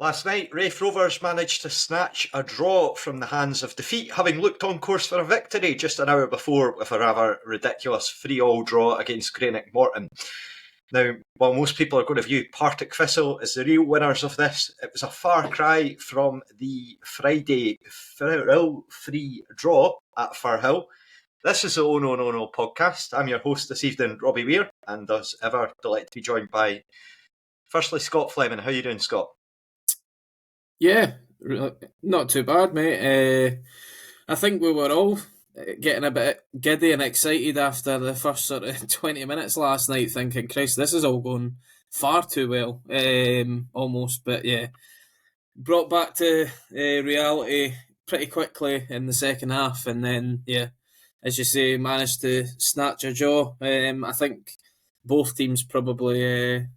Last night, Raith Rovers managed to snatch a draw from the hands of defeat, having looked on course for a victory just an hour before with a rather ridiculous 3-3 draw against Greenock Morton. Now, while most people are going to view Partick Thistle as the real winners of this, it was a far cry from the Friday Firhill free draw at Firhill. This is the Oh No No No podcast. I'm your host this evening, Robbie Weir, and as ever, delighted to be joined by, firstly, Scott Fleming. How are you doing, Scott? Yeah, not too bad, mate. I think we were all getting a bit giddy and excited after the first sort of 20 minutes last night, thinking, Christ, this is all going far too well, almost. But yeah, brought back to reality pretty quickly in the second half, and then, yeah, as you say, managed to snatch a draw. I think both teams probably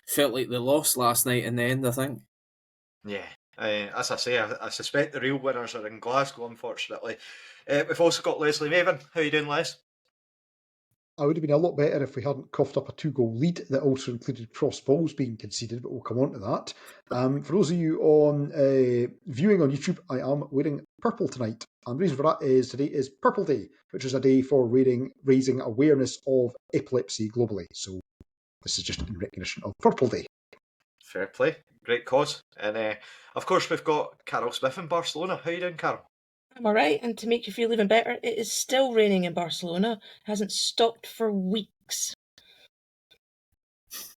felt like they lost last night in the end, I think. Yeah, as I say, I suspect the real winners are in Glasgow, unfortunately. We've also got Leslie Maven. How are you doing, Les? I would have been a lot better if we hadn't coughed up a 2-goal lead that also included cross balls being conceded, but we'll come on to that. For those of you on viewing on YouTube, I am wearing purple tonight. And the reason for that is today is Purple Day, which is a day for raising awareness of epilepsy globally. So this is just in recognition of Purple Day. Fair play. Great cause. And of course, we've got Carol Smith in Barcelona. How are you doing, Carol? I'm alright, and to make you feel even better, it is still raining in Barcelona. It hasn't stopped for weeks.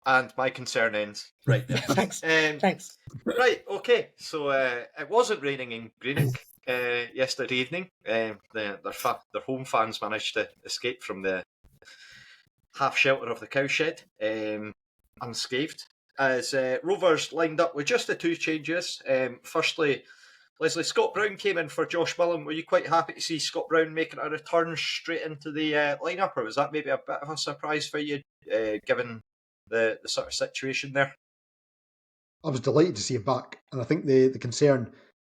And my concern ends right there. Thanks. Thanks. Right, okay. So it wasn't raining in Greenock yesterday evening. Their home fans managed to escape from the half shelter of the cowshed unscathed, as Rovers lined up with just the two changes. Firstly, Leslie, Scott Brown came in for Josh Millen. Were you quite happy to see Scott Brown making a return straight into the lineup, or was that maybe a bit of a surprise for you, given the sort of situation there? I was delighted to see him back, and I think the concern,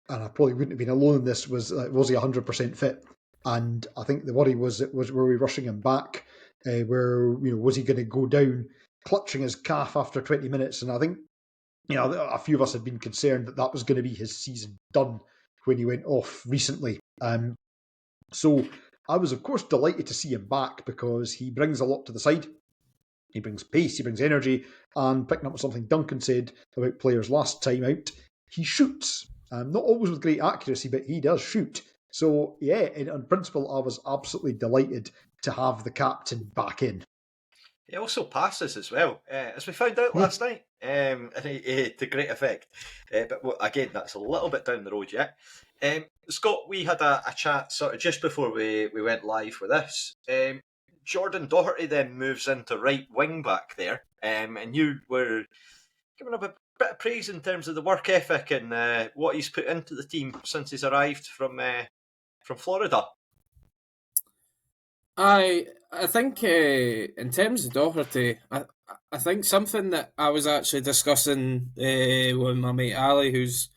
and I probably wouldn't have been alone in this, was he 100% fit? And I think the worry was were we rushing him back? Was he going to go down clutching his calf after 20 minutes? And I think a few of us had been concerned that was going to be his season done when he went off recently. So I was, of course, delighted to see him back because he brings a lot to the side. He brings pace, he brings energy, and picking up something Duncan said about players last time out, he shoots. Not always with great accuracy, but he does shoot. So, yeah, in principle, I was absolutely delighted to have the captain back in. He also passes as well, as we found out last night, and to great effect. But again, that's a little bit down the road yet. Scott, we had a chat sort of just before we went live with this. Jordan Doherty then moves into right wing back there, and you were giving him a bit of praise in terms of the work ethic and what he's put into the team since he's arrived from Florida. I think in terms of Doherty, I think something that I was actually discussing with my mate Ali, who's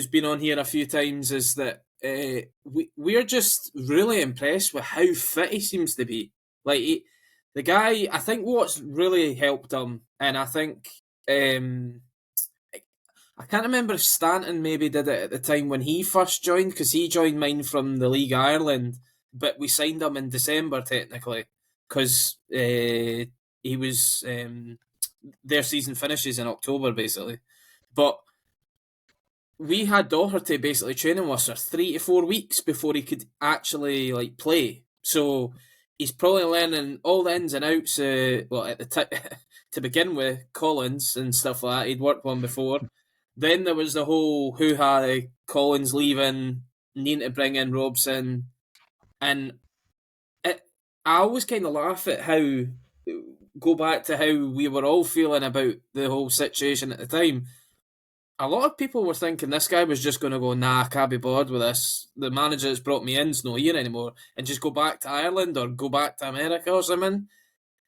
been on here a few times, is that we're just really impressed with how fit he seems to be. Like the guy, I think what's really helped him, and I think I can't remember if Stanton maybe did it at the time when he first joined, because he joined mine from the League Ireland. But we signed him in December, technically, because he was their season finishes in October, basically. But we had Doherty basically training with us for 3 to 4 weeks before he could actually play. So he's probably learning all the ins and outs. At the to begin with, Collins and stuff like that. He'd worked one before. Then there was the whole hoo-ha, Collins leaving, needing to bring in Robson. And I always kind of laugh at go back to how we were all feeling about the whole situation at the time. A lot of people were thinking this guy was just going to go, nah, I can't be bothered with this. The manager that's brought me in's not here anymore, and just go back to Ireland or go back to America or something.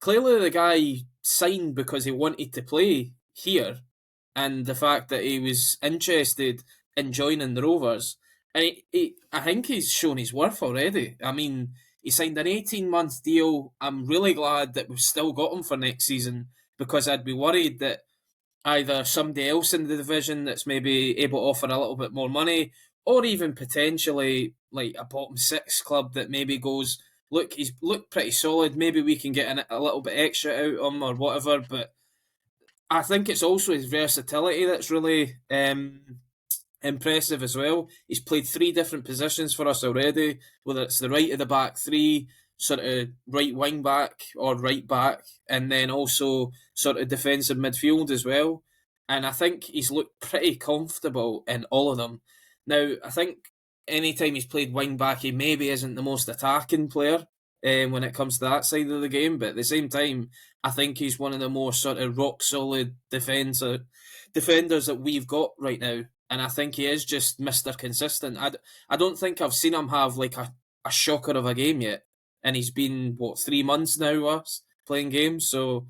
Clearly the guy signed because he wanted to play here, and the fact that he was interested in joining the Rovers. And I think he's shown his worth already. I mean, he signed an 18-month deal. I'm really glad that we've still got him for next season, because I'd be worried that either somebody else in the division that's maybe able to offer a little bit more money, or even potentially like a bottom six club that maybe goes, look, he's looked pretty solid, maybe we can get a little bit extra out of him or whatever. But I think it's also his versatility that's really impressive as well. He's played 3 different positions for us already, whether it's the right of the back 3, sort of right wing back or right back, and then also sort of defensive midfield as well. And I think he's looked pretty comfortable in all of them. Now, I think anytime he's played wing back, he maybe isn't the most attacking player when it comes to that side of the game, but at the same time, I think he's one of the more sort of rock solid defenders that we've got right now. And I think he is just Mr. Consistent. I don't think I've seen him have like a shocker of a game yet. And he's been, 3 months now us playing games. So,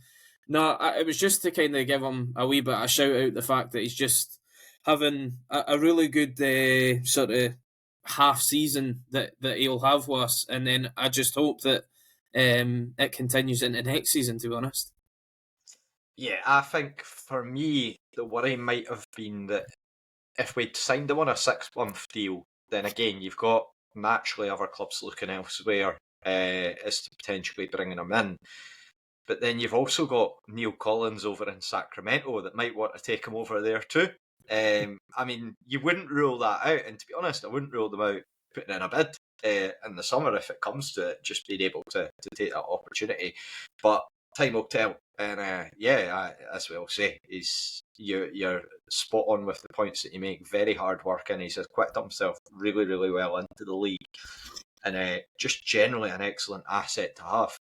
no, it was just to kind of give him a wee bit of a shout out the fact that he's just having a really good sort of half season that he'll have with us. And then I just hope that it continues into next season, to be honest. Yeah, I think for me, the worry might have been that if we'd signed him on a 6-month deal, then again, you've got naturally other clubs looking elsewhere as to potentially bringing him in. But then you've also got Neil Collins over in Sacramento that might want to take him over there too. I mean, you wouldn't rule that out. And to be honest, I wouldn't rule them out putting in a bid in the summer if it comes to it, just being able to take that opportunity. But time will tell. And as we all say, you're spot on with the points that you make. Very hard work, and he's acquitted himself really, really well into the league. And just generally an excellent asset to have.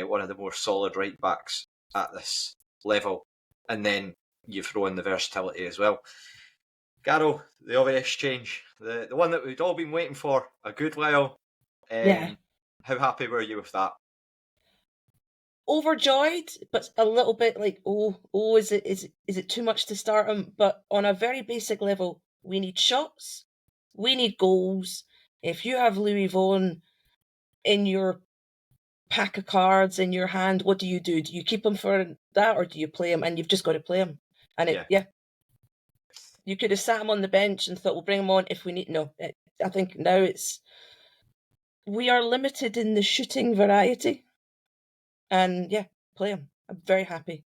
One of the more solid right backs at this level. And then you throw in the versatility as well. Garo, the obvious change, the one that we'd all been waiting for a good while. How happy were you with that? Overjoyed, but a little bit like, is it too much to start him? But on a very basic level, we need shots, we need goals. If you have Louis Vaughan in your pack of cards in your hand, what do? Do you keep him for that, or do you play him? And you've just got to play him. And you could have sat him on the bench and thought, we'll bring him on if we need. No, I think now we are limited in the shooting variety. And play him. I'm very happy.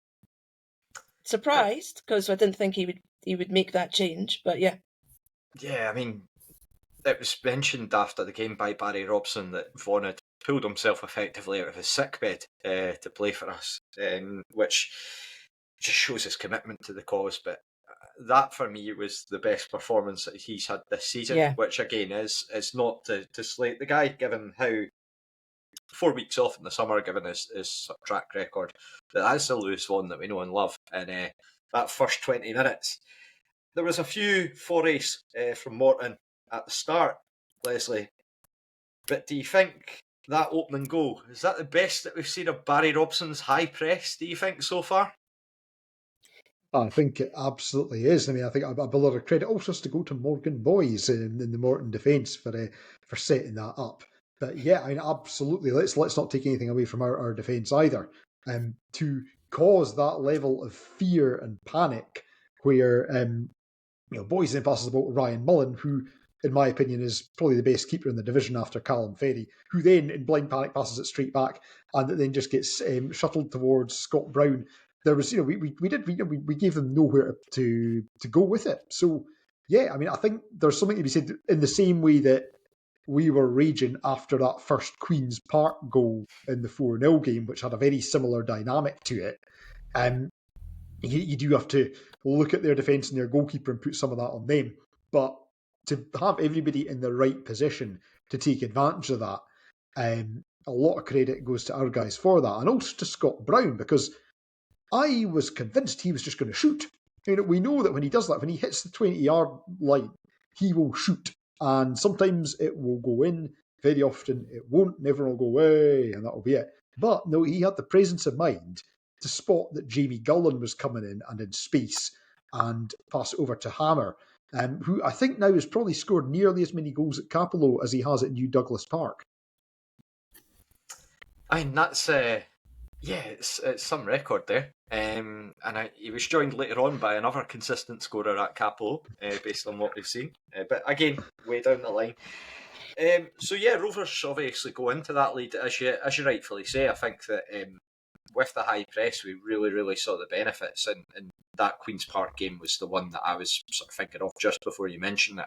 Surprised because I didn't think he would make that change, but yeah. Yeah, I mean, it was mentioned after the game by Barry Robson that Vaughan had pulled himself effectively out of his sickbed to play for us, which just shows his commitment to the cause. But that for me was the best performance that he's had this season, which again is not to slate the guy, given how 4 weeks off in the summer, given his track record. That's the Lewis Vaughan that we know and love. And that first 20 minutes, there was a few forays from Morton at the start, Leslie. But do you think that opening goal, is that the best that we've seen of Barry Robson's high press, do you think, so far? I think it absolutely is. I mean, I think a lot of credit also has to go to Morgan Boys in the Morton defence for setting that up. But yeah, I mean, absolutely. Let's not take anything away from our defence either. To cause that level of fear and panic, where Boys then passes the ball to Ryan Mullen, who, in my opinion, is probably the best keeper in the division after Callum Ferry, who then, in blind panic, passes it straight back, and it then just gets shuttled towards Scott Brown. There was, we gave them nowhere to go with it. So yeah, I mean, I think there's something to be said in the same way that we were raging after that first Queen's Park goal in the 4-0 game, which had a very similar dynamic to it. You do have to look at their defence and their goalkeeper and put some of that on them. But to have everybody in the right position to take advantage of that, a lot of credit goes to our guys for that. And also to Scott Brown, because I was convinced he was just going to shoot. We know that when he does that, when he hits the 20-yard line, he will shoot. And sometimes it will go in, very often it won't, and everyone will go, hey, and that'll be it. But no, he had the presence of mind to spot that Jamie Gullen was coming in and in space and pass it over to Hammer, who I think now has probably scored nearly as many goals at Cappielow as he has at New Douglas Park. I mean, that's, it's some record there. He was joined later on by another consistent scorer at Cappielow, based on what we've seen. But again, way down the line. Rovers obviously go into that lead, as you rightfully say. I think that with the high press, we really, really saw the benefits, and that Queen's Park game was the one that I was sort of thinking of just before you mentioned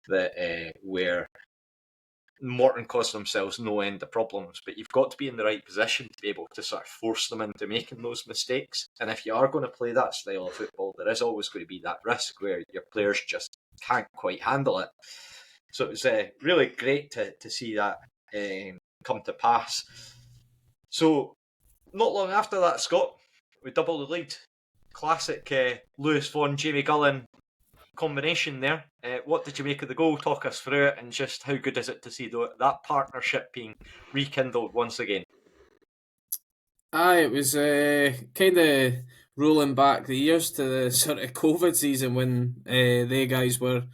that where Morton caused themselves no end of problems, but you've got to be in the right position to be able to sort of force them into making those mistakes. And if you are going to play that style of football, there is always going to be that risk where your players just can't quite handle it. So it was really great to see that come to pass. So not long after that, Scott, we double the lead. Classic Lewis Vaughan, Jamie Gullen combination there. What did you make of the goal? Talk us through it, and just how good is it to see that partnership being rekindled once again? It was kind of rolling back the years to the sort of COVID season when they guys were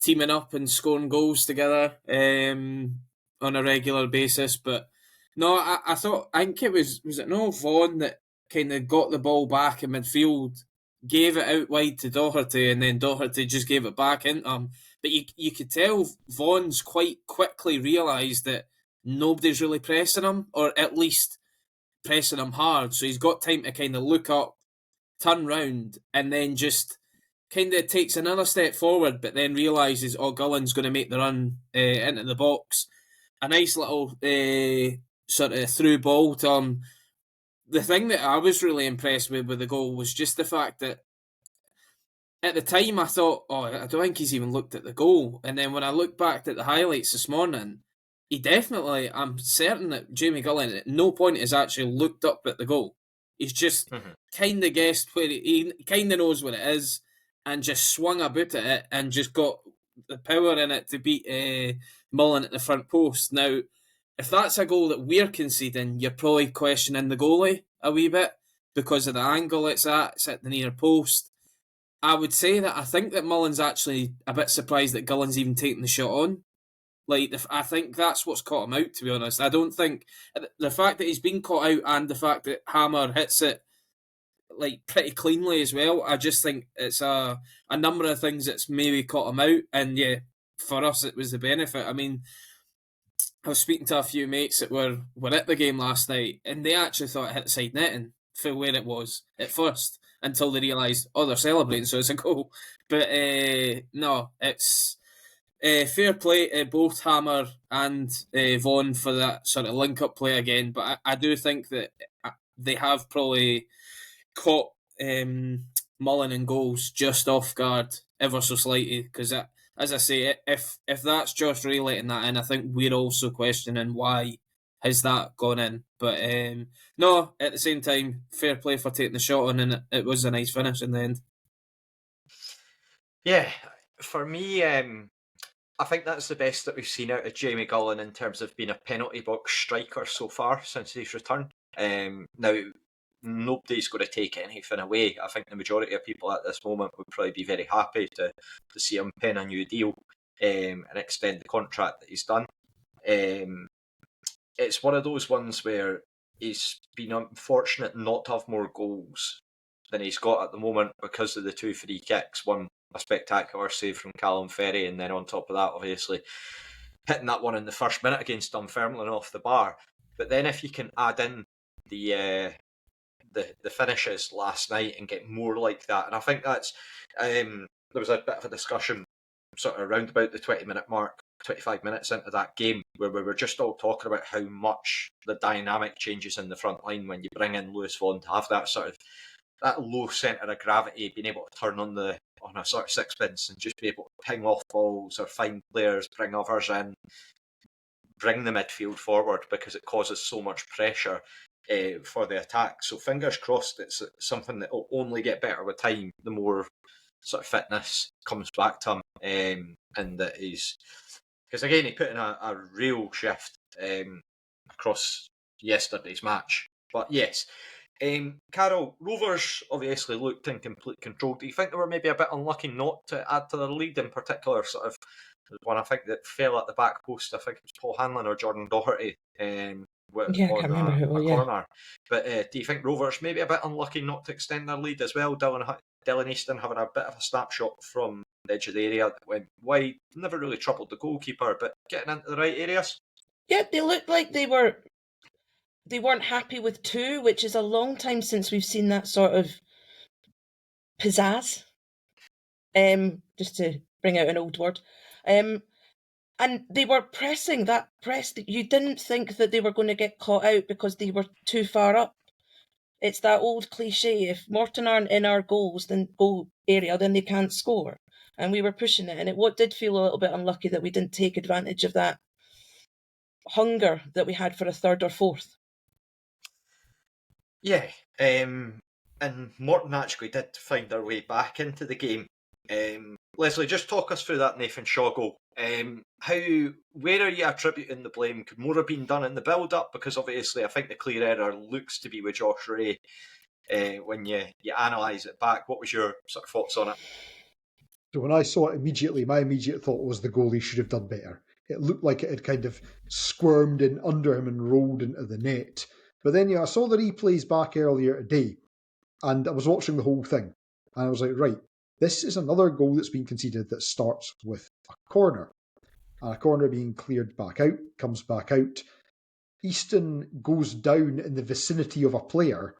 teaming up and scoring goals together on a regular basis. But no, I think it was it no Vaughan that kind of got the ball back in midfield, gave it out wide to Doherty, and then Doherty just gave it back into him. But you could tell Vaughan's quite quickly realised that nobody's really pressing him, or at least pressing him hard. So he's got time to kind of look up, turn round, and then just kind of takes another step forward, but then realises, Gullen's going to make the run into the box. A nice little sort of through ball to him. The thing that I was really impressed with the goal was just the fact that at the time I thought, I don't think he's even looked at the goal. And then when I looked back at the highlights this morning, I'm certain that Jamie Gullen at no point has actually looked up at the goal. He's just kind of guessed where he kind of knows what it is and just swung about at it and just got the power in it to beat Mullen at the front post. Now, if that's a goal that we're conceding, you're probably questioning the goalie a wee bit because of the angle it's at the near post. I would say that I think that Mullen's actually a bit surprised that Gullen's even taken the shot on. I think that's what's caught him out, to be honest. I don't think the fact that he's been caught out and the fact that Hammer hits it pretty cleanly as well, I just think it's a number of things that's maybe caught him out. And yeah, for us, it was the benefit. I mean, I was speaking to a few mates that were at the game last night, and they actually thought it hit the side netting for where it was at first until they realised, they're celebrating, so it's a goal. But no, it's fair play to both Hammer and Vaughan for that sort of link-up play again. But I do think that they have probably caught Mullen in goals just off guard ever so slightly, because as I say, if that's Josh Ray letting that in, I think we're also questioning why has that gone in. But no, at the same time, fair play for taking the shot on, and it was a nice finish in the end. Yeah, for me, I think that's the best that we've seen out of Jamie Gullen in terms of being a penalty box striker so far since he's returned. Now, nobody's going to take anything away. I think the majority of people at this moment would probably be very happy to see him pen a new deal and extend the contract that he's done. It's one of those ones where he's been unfortunate not to have more goals than he's got at the moment because of the 2 free kicks. One, a spectacular save from Callum Ferry, and then on top of that, obviously, hitting that one in the first minute against Dunfermline off the bar. But then if you can add in the finishes last night and get more like that, and I think that's there was a bit of a discussion sort of around about the 20-minute mark, 25 minutes into that game, where we were just all talking about how much the dynamic changes in the front line when you bring in Lewis Vaughan to have that sort of that low centre of gravity, being able to turn on a sort of sixpence and just be able to ping off balls or find players, bring others in, bring the midfield forward, because it causes so much pressure for the attack. So fingers crossed, it's something that will only get better with time, the more sort of fitness comes back to him, and that he's, because again, he put in a real shift across yesterday's match. But yes, Carol, Rovers obviously looked in complete control. Do you think they were maybe a bit unlucky not to add to their lead? In particular, sort of one I think that fell at the back post, I think it was Paul Hanlon or Jordan Doherty, Yeah, I can't remember who it was, yeah. corner. But do you think Rovers maybe a bit unlucky not to extend their lead as well? Dylan Easton having a bit of a snapshot from the edge of the area that went wide, never really troubled the goalkeeper, but getting into the right areas. Yeah, they looked like they weren't happy with 2, which is a long time since we've seen that sort of pizzazz. Just to bring out an old word. And they were pressing that press. You didn't think that they were going to get caught out because they were too far up. It's that old cliche, if Morton aren't in our goal area, then they can't score. And we were pushing it, and it did feel a little bit unlucky that we didn't take advantage of that hunger that we had for a third or fourth. Yeah, and Morton actually did find their way back into the game. Leslie, just talk us through that Nathan Shaw goal. Where are you attributing the blame? Could more have been done in the build-up? Because obviously I think the clear error looks to be with Josh Ray when you analyse it back. What was your sort of thoughts on it? So when I saw it immediately, my immediate thought was the goalie should have done better. It looked like it had kind of squirmed in under him and rolled into the net. But then, I saw the replays back earlier today, and I was watching the whole thing, and I was like, right, this is another goal that's been conceded that starts with a corner. And a corner being cleared back out, comes back out. Easton goes down in the vicinity of a player.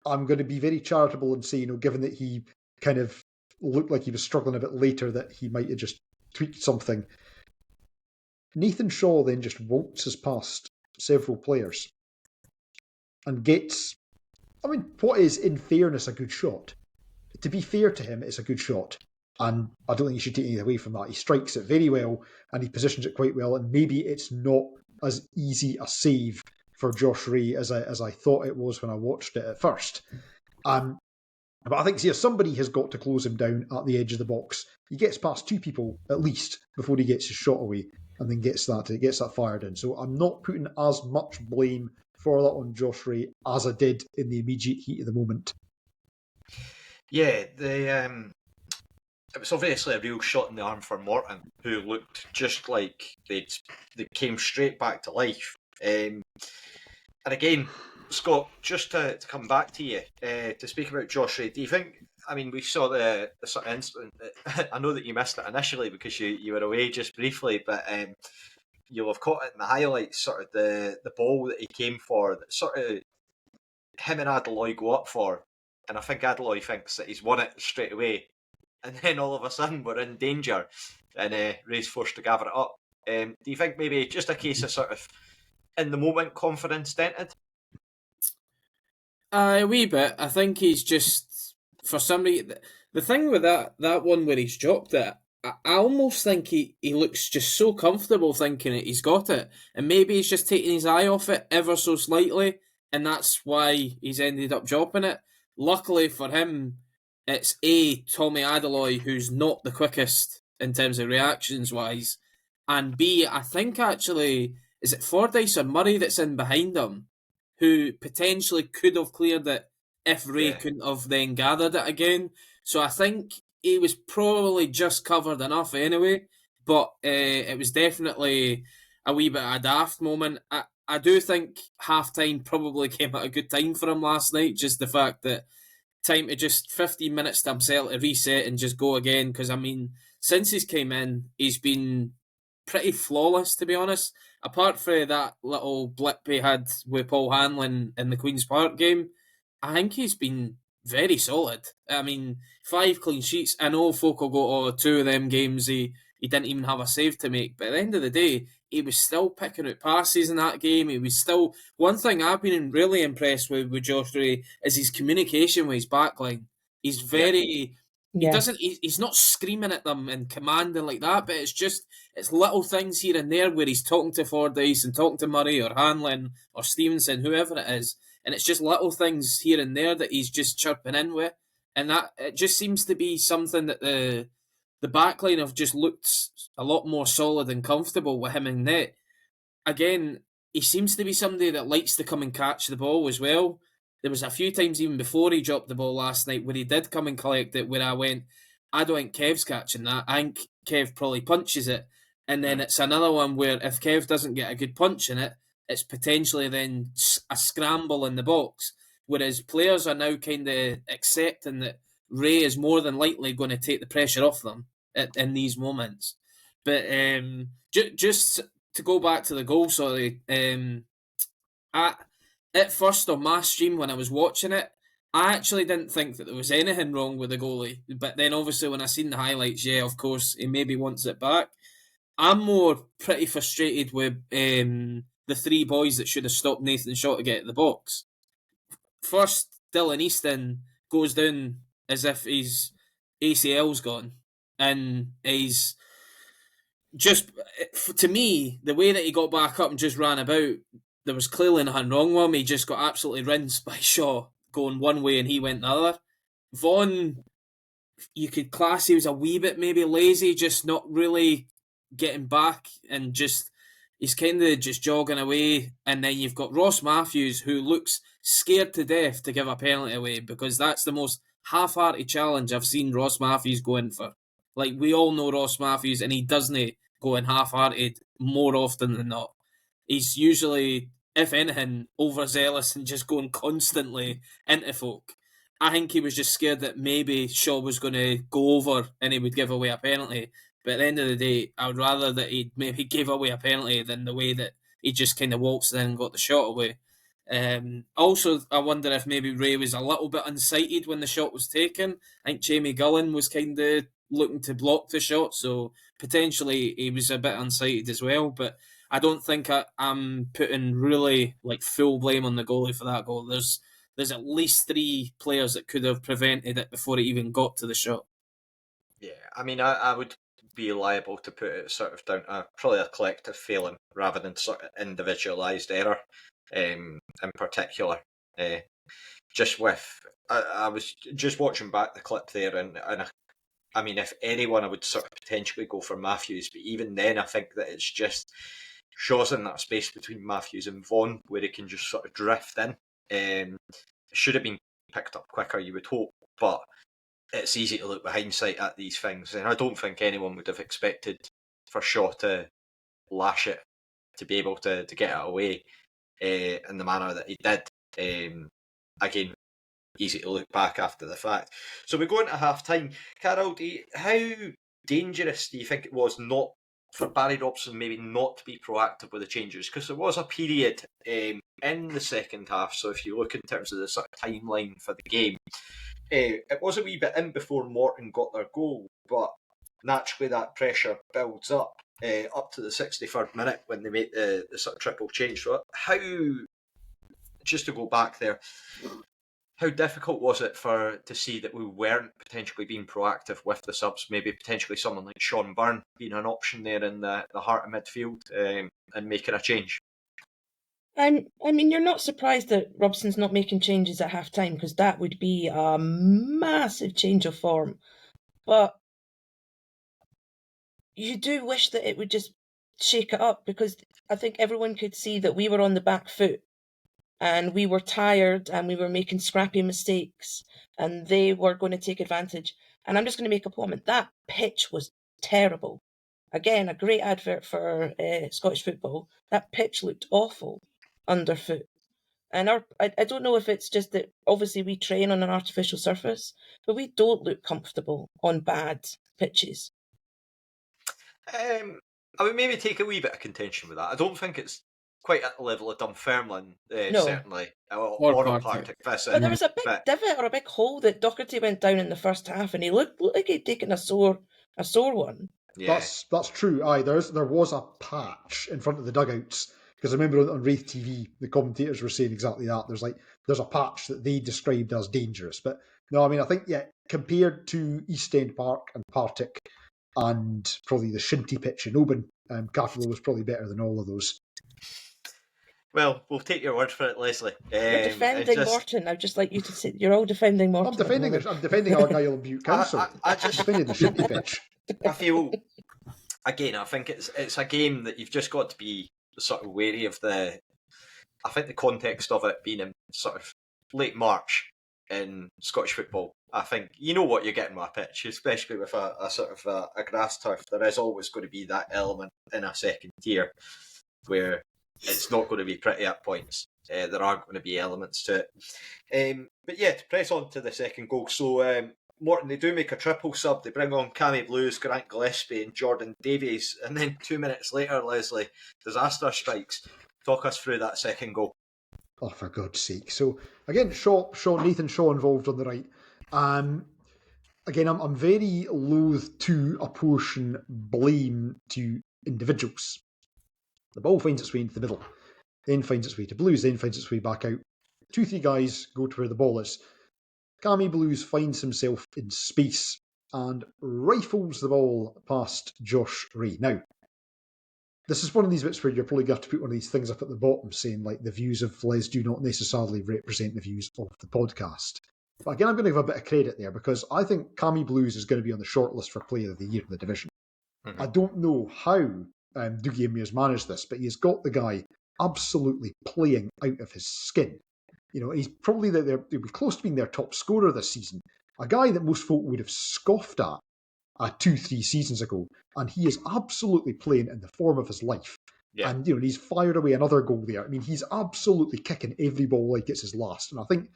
I'm going to be very charitable and say, given that he kind of looked like he was struggling a bit later, that he might have just tweaked something. Nathan Shaw then just waltzes past several players and gets, what is, in fairness, a good shot. To be fair to him, it's a good shot. And I don't think you should take anything away from that. He strikes it very well and he positions it quite well. And maybe it's not as easy a save for Josh Ray as I thought it was when I watched it at first. But I think somebody has got to close him down at the edge of the box. He gets past 2 people at least before he gets his shot away and then gets that fired in. So I'm not putting as much blame for that on Josh Ray as I did in the immediate heat of the moment. Yeah, it was obviously a real shot in the arm for Morton, who looked just like they came straight back to life. And again, Scott, just to come back to you, to speak about Josh Ray, do you think, we saw the sort of incident, I know that you missed it initially because you were away just briefly, but you'll have caught it in the highlights, sort of the ball that he came for, that sort of him and Adeloy go up for, and I think Adeloy thinks that he's won it straight away, and then all of a sudden we're in danger, and Ray's forced to gather it up. Do you think maybe just a case of sort of in the moment confidence dented? A wee bit. I think he's just, for some reason, the thing with that one where he's dropped it, I almost think he looks just so comfortable thinking that he's got it, and maybe he's just taking his eye off it ever so slightly, and that's why he's ended up dropping it. Luckily for him, it's Tommy Adeloy, who's not the quickest in terms of reactions wise, and B, I think actually, is it Fordyce or Murray that's in behind him, who potentially could have cleared it if Ray couldn't have then gathered it again. So I think he was probably just covered enough anyway, but it was definitely a wee bit of a daft moment. I do think half-time probably came at a good time for him last night, just the fact that time to just 15 minutes to himself to reset and just go again, because since he's came in, he's been pretty flawless, to be honest. Apart from that little blip he had with Paul Hanlon in the Queen's Park game, I think he's been very solid. 5 clean sheets. I know folk will go, 2 of them games he didn't even have a save to make, but at the end of the day, he was still picking out passes in that game. He was still... One thing I've been really impressed with Josh Ray is his communication with his backline. He's very... Yeah. He's not screaming at them and commanding like that, but it's little things here and there where he's talking to Fordyce and talking to Murray or Hanlon or Stevenson, whoever it is, and it's just little things here and there that he's just chirping in with, and that it just seems to be something that the backline have just looked a lot more solid and comfortable with him in net. Again, he seems to be somebody that likes to come and catch the ball as well. There was a few times even before he dropped the ball last night where he did come and collect it, where I went, I don't think Kev's catching that. I think Kev probably punches it. And then it's another one where if Kev doesn't get a good punch in it, it's potentially then a scramble in the box. Whereas players are now kind of accepting that Ray is more than likely going to take the pressure off them in these moments. But just to go back to the goal, sorry, at first on my stream when I was watching it, I actually didn't think that there was anything wrong with the goalie. But then obviously when I seen the highlights, yeah, of course, he maybe wants it back. I'm more pretty frustrated with the three boys that should have stopped Nathan Shaw to get at the box. First, Dylan Easton goes down as if his ACL's gone. And he's just, to me, the way that he got back up and just ran about, there was clearly nothing wrong with him. He just got absolutely rinsed by Shaw going one way and he went the other. Vaughan, you could class he was a wee bit maybe lazy, just not really getting back and just he's kind of just jogging away. And then you've got Ross Matthews, who looks scared to death to give a penalty away, because that's the most half-hearted challenge I've seen Ross Matthews go in for. Like, we all know Ross Matthews, and he doesn't go in half-hearted more often than not. He's usually, if anything, overzealous and just going constantly into folk. I think he was just scared that maybe Shaw was going to go over and he would give away a penalty. But at the end of the day, I would rather that he maybe gave away a penalty than the way that he just kind of waltzed in and got the shot away. Also, I wonder if maybe Ray was a little bit unsighted when the shot was taken. I think Jamie Gullen was kind of looking to block the shot, so potentially he was a bit unsighted as well. But I don't think I'm putting really like full blame on the goalie for that goal. There's at least three players that could have prevented it before it even got to the shot. Yeah, I mean, I would be liable to put it sort of down to probably a collective failing rather than sort of individualised error in particular. Just with, I was just watching back the clip there, and I mean, if anyone, I would sort of potentially go for Matthews, but even then, I think that it's just Shaw's in that space between Matthews and Vaughan where he can just sort of drift in. It should have been picked up quicker, you would hope, but it's easy to look with hindsight at these things, and I don't think anyone would have expected for Shaw to lash it, to be able to get it away in the manner that he did. Again, easy to look back after the fact. So we go into half-time. Carol, how dangerous do you think it was not for Barry Robson maybe not to be proactive with the changes? Because there was a period in the second half, so if you look in terms of the sort of timeline for the game, it was a wee bit in before Morton got their goal, but naturally that pressure builds up to the 63rd minute when they make the sort of triple change. So how, just to go back there, how difficult was it to see that we weren't potentially being proactive with the subs? Maybe potentially someone like Sean Byrne being an option there in the heart of midfield and making a change. I mean, you're not surprised that Robson's not making changes at half-time, because that would be a massive change of form. But you do wish that it would just shake it up, because I think everyone could see that we were on the back foot and we were tired and we were making scrappy mistakes and they were going to take advantage. And I'm just going to make a comment. That pitch was terrible. Again, a great advert for Scottish football. That pitch looked awful underfoot. And I don't know if it's just that obviously we train on an artificial surface, but we don't look comfortable on bad pitches. I would maybe take a wee bit of contention with that. I don't think it's quite at the level of Dunfermline, No. certainly, or a Partick Thistle. But there was a big divot or a big hole that Docherty went down in the first half, and he looked like he'd taken a sore one. Yeah. That's true. Aye, there was a patch in front of the dugouts, because I remember on Raith TV the commentators were saying exactly that. There's a patch that they described as dangerous, but no, I mean I think compared to East End Park and Partick and probably the Shinty pitch in Oban, Cappielow was probably better than all of those. Well, we'll take your word for it, Leslie. You're defending Morton. I'd just like you to say you're all defending Morton. I'm defending Argyll and Butte Council. I'm defending the Shinty pitch. I feel, again, I think it's a game that you've just got to be sort of wary of I think the context of it being in sort of late March in Scottish football. I think you know what you're getting with a pitch, especially with a sort of a grass turf. There is always going to be that element in a second tier where it's not going to be pretty at points. There are going to be elements to it. But yeah, to press on to the second goal. So Morton, they do make a triple sub. They bring on Cappielow, Grant Gillespie and Jordan Davies. And then 2 minutes later, Leslie, disaster strikes. Talk us through that second goal. Oh, for God's sake. So, again, Nathan Shaw involved on the right. Again, I'm very loath to apportion blame to individuals. The ball finds its way into the middle, then finds its way to Blues, then finds its way back out. 2-3 guys go to where the ball is. Cammy Blues finds himself in space and rifles the ball past Josh Ray. Now, this is one of these bits where you're probably going to have to put one of these things up at the bottom saying, like, the views of Les do not necessarily represent the views of the podcast. But again, I'm going to give a bit of credit there because I think Cammy Blues is going to be on the shortlist for Player of the Year in the division. Mm-hmm. I don't know how Dougie Amir's managed this, but he's got the guy absolutely playing out of his skin. You know, he's probably he'll be close to being their top scorer this season. A guy that most folk would have scoffed at 2-3 seasons ago, and he is absolutely playing in the form of his life. Yeah. And, you know, he's fired away another goal there. I mean, he's absolutely kicking every ball like it's his last. And I think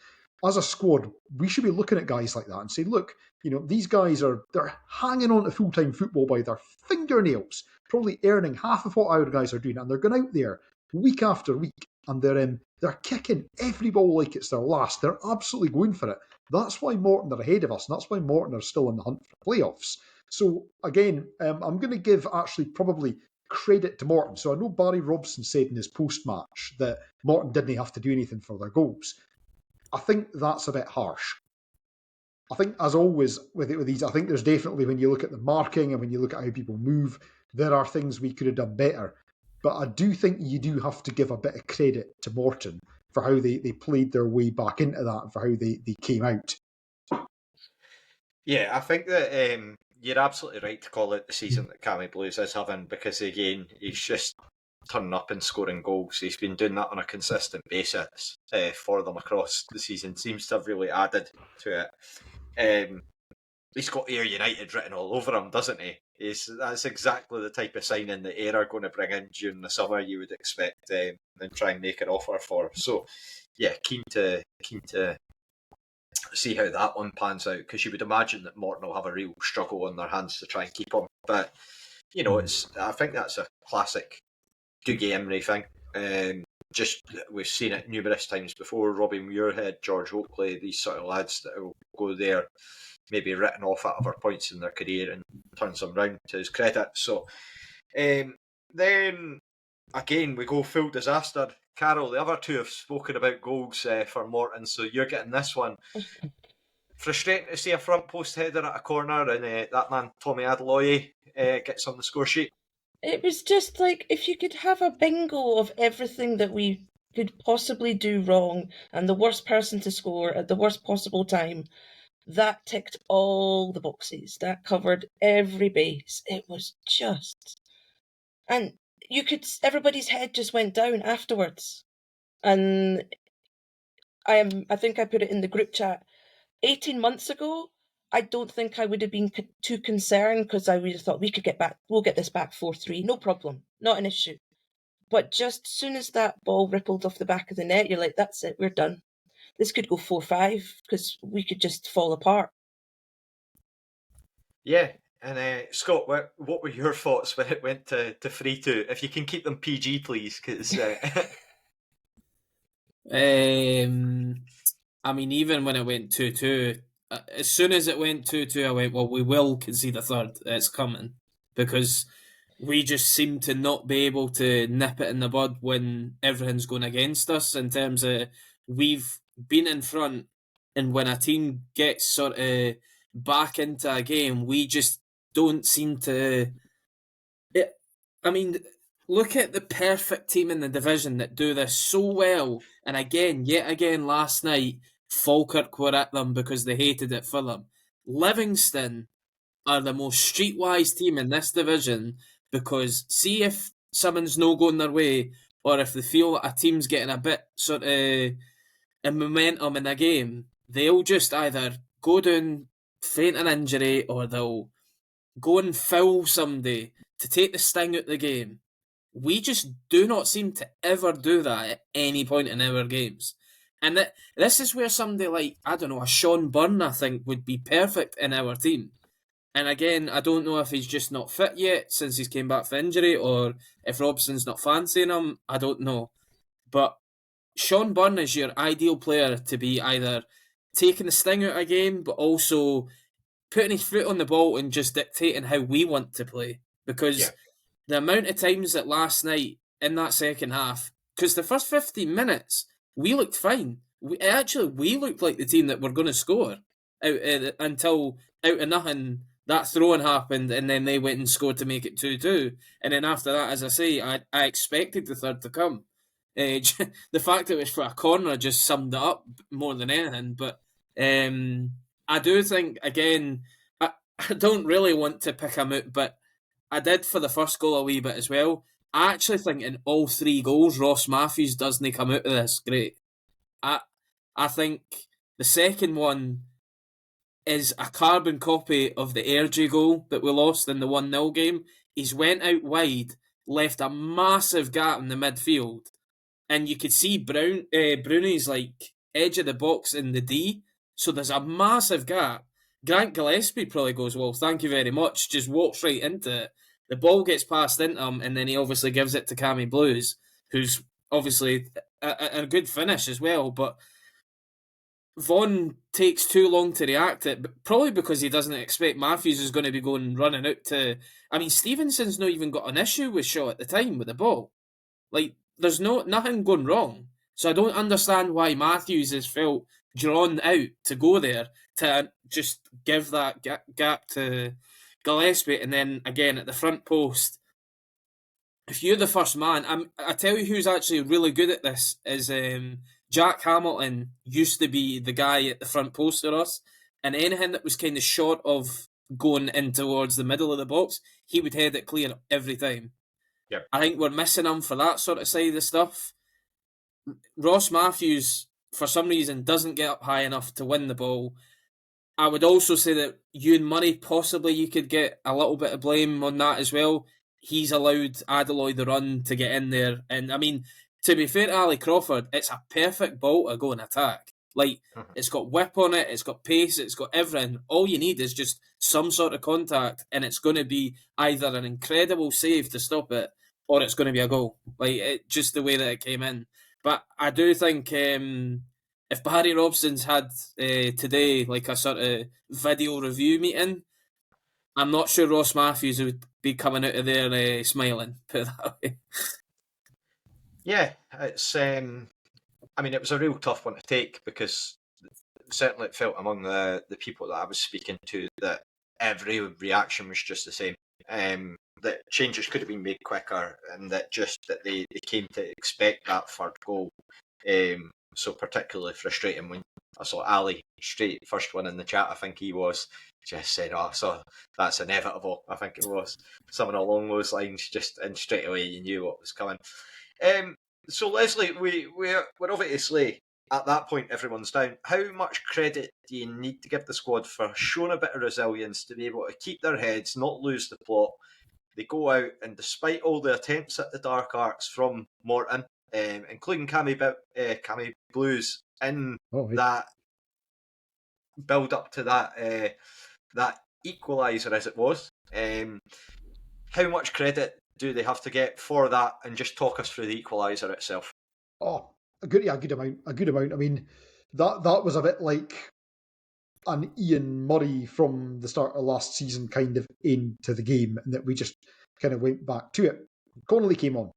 as a squad, we should be looking at guys like that and saying, look, you know, these guys they're hanging on to full-time football by their fingernails, probably earning half of what our guys are doing, and they're going out there week after week, and they're kicking every ball like it's their last. They're absolutely going for it. That's why Morton are ahead of us, and that's why Morton are still in the hunt for playoffs. So, again, I'm going to give actually probably credit to Morton. So I know Barry Robson said in his post-match that Morton didn't have to do anything for their goals. I think that's a bit harsh. I think, as always, with these, I think there's definitely, when you look at the marking and when you look at how people move, there are things we could have done better. But I do think you do have to give a bit of credit to Morton for how they played their way back into that and for how they came out. Yeah, I think that you're absolutely right to call it the season that Cammy Blues is having, because, again, he's just turning up and scoring goals. He's been doing that on a consistent basis for them across the season. Seems to have really added to it. He's got Ayr United written all over him, doesn't he? That's exactly the type of signing that Ayr are going to bring in during the summer, you would expect, and try and make an offer for. So, yeah, keen to see how that one pans out, because you would imagine that Morton will have a real struggle on their hands to try and keep him. But, you know, I think that's a classic Dougie Emery thing. Just we've seen it numerous times before. Robbie Muirhead, George Oakley, these sort of lads that will go there, maybe written off at other points in their career, and turns them round to his credit. So then again we go full disaster. Carol, the other two have spoken about goals for Morton, so you're getting this one. Frustrating to see a front post header at a corner, and that man Tommy Adeloye gets on the score sheet. It was just like, if you could have a bingo of everything that we could possibly do wrong and the worst person to score at the worst possible time, that ticked all the boxes. That covered every base. It was just... And everybody's head just went down afterwards. And I think I put it in the group chat. 18 months ago, I don't think I would have been too concerned, because I would have thought we'll get this back 4-3, no problem, not an issue. But just as soon as that ball rippled off the back of the net, you're like, that's it, we're done. This could go 4-5, because we could just fall apart. Yeah, and Scott, what were your thoughts when it went to 3-2? If you can keep them PG, please, because... I mean, even when it went 2-2, as soon as it went 2-2, I went, well, we will concede a third. It's coming. Because we just seem to not be able to nip it in the bud when everything's going against us, in terms of we've been in front, and when a team gets sort of back into a game, we just don't seem to... I mean, look at the perfect team in the division that do this so well. And yet again last night, Falkirk were at them because they hated it for them. Livingston are the most streetwise team in this division, because see if someone's no going their way, or if they feel that a team's getting a bit sort of a momentum in a game, they'll just either go down, feign an injury, or they'll go and foul somebody to take the sting out of the game. We just do not seem to ever do that at any point in our games. And this is where somebody like, I don't know, a Sean Byrne, I think, would be perfect in our team. And again, I don't know if he's just not fit yet since he's came back from injury, or if Robson's not fancying him. I don't know. But Sean Byrne is your ideal player to be either taking the sting out of a game, but also putting his foot on the ball and just dictating how we want to play. Because the amount of times that last night in that second half, because the first 15 minutes, we looked fine. We looked like the team that were going to score until out of nothing that throw-in happened, and then they went and scored to make it 2-2. And then after that, as I say, I expected the third to come. The fact that it was for a corner just summed it up more than anything. But I do think, again, I don't really want to pick him out, but I did for the first goal a wee bit as well. I actually think in all 3 goals, Ross Matthews doesn't come out of this great. I think the second one is a carbon copy of the Ergy goal that we lost in the 1-0 game. He's went out wide, left a massive gap in the midfield, and you could see Brownie's like edge of the box in the D, so there's a massive gap. Grant Gillespie probably goes, well, thank you very much, just walks right into it. The ball gets passed into him, and then he obviously gives it to Cammy Blues, who's obviously a good finish as well, but Vaughan takes too long to react it, probably because he doesn't expect Matthews is going to be running out to... I mean, Stevenson's not even got an issue with Shaw at the time with the ball. Like, there's nothing going wrong. So I don't understand why Matthews has felt drawn out to go there to just give that gap to Gillespie. And then, again, at the front post, if you're the first man... I tell you who's actually really good at this is... Jack Hamilton used to be the guy at the front post for us, and anything that was kind of short of going in towards the middle of the box, he would head it clear every time. Yep. I think we're missing him for that sort of side of the stuff. Ross Matthews, for some reason, doesn't get up high enough to win the ball. I would also say that Ewan Murray, possibly you could get a little bit of blame on that as well. He's allowed Adeloy the run to get in there, and I mean... To be fair to Ali Crawford, it's a perfect ball to go and attack. Like, It's got whip on it, it's got pace, it's got everything. All you need is just some sort of contact, and it's going to be either an incredible save to stop it, or it's going to be a goal. Like, just the way that it came in. But I do think if Barry Robson's had today, like a sort of video review meeting, I'm not sure Ross Matthews would be coming out of there smiling, put it that way. Yeah, it's. I mean, it was a real tough one to take because certainly it felt among the people that I was speaking to that every reaction was just the same. That changes could have been made quicker, and that they came to expect that third goal. So particularly frustrating when I saw Ali straight first one in the chat. I think he was just said, "Oh, so that's inevitable." I think it was something along those lines. And straight away you knew what was coming. So Leslie, we're obviously at that point everyone's down. How much credit do you need to give the squad for showing a bit of resilience to be able to keep their heads, not lose the plot? They go out and despite all the attempts at the dark arts from Morton, including Cammy Blues in that build up to that equalizer as it was, how much credit do they have to get for that, and just talk us through the equaliser itself? Oh, a good amount. I mean, that was a bit like an Ian Murray from the start of last season kind of into the game, and that we just kind of went back to it. Connolly came on,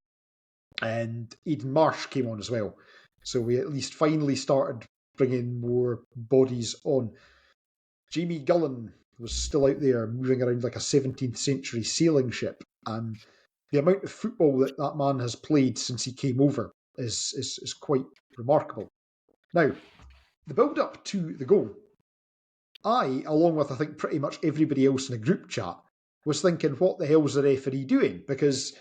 and Aidan Marsh came on as well. So we at least finally started bringing more bodies on. Jamie Gullen was still out there moving around like a 17th century sailing ship, and the amount of football that man has played since he came over is quite remarkable. Now, the build-up to the goal, I, along with I think pretty much everybody else in the group chat, was thinking, what the hell's the referee doing? Because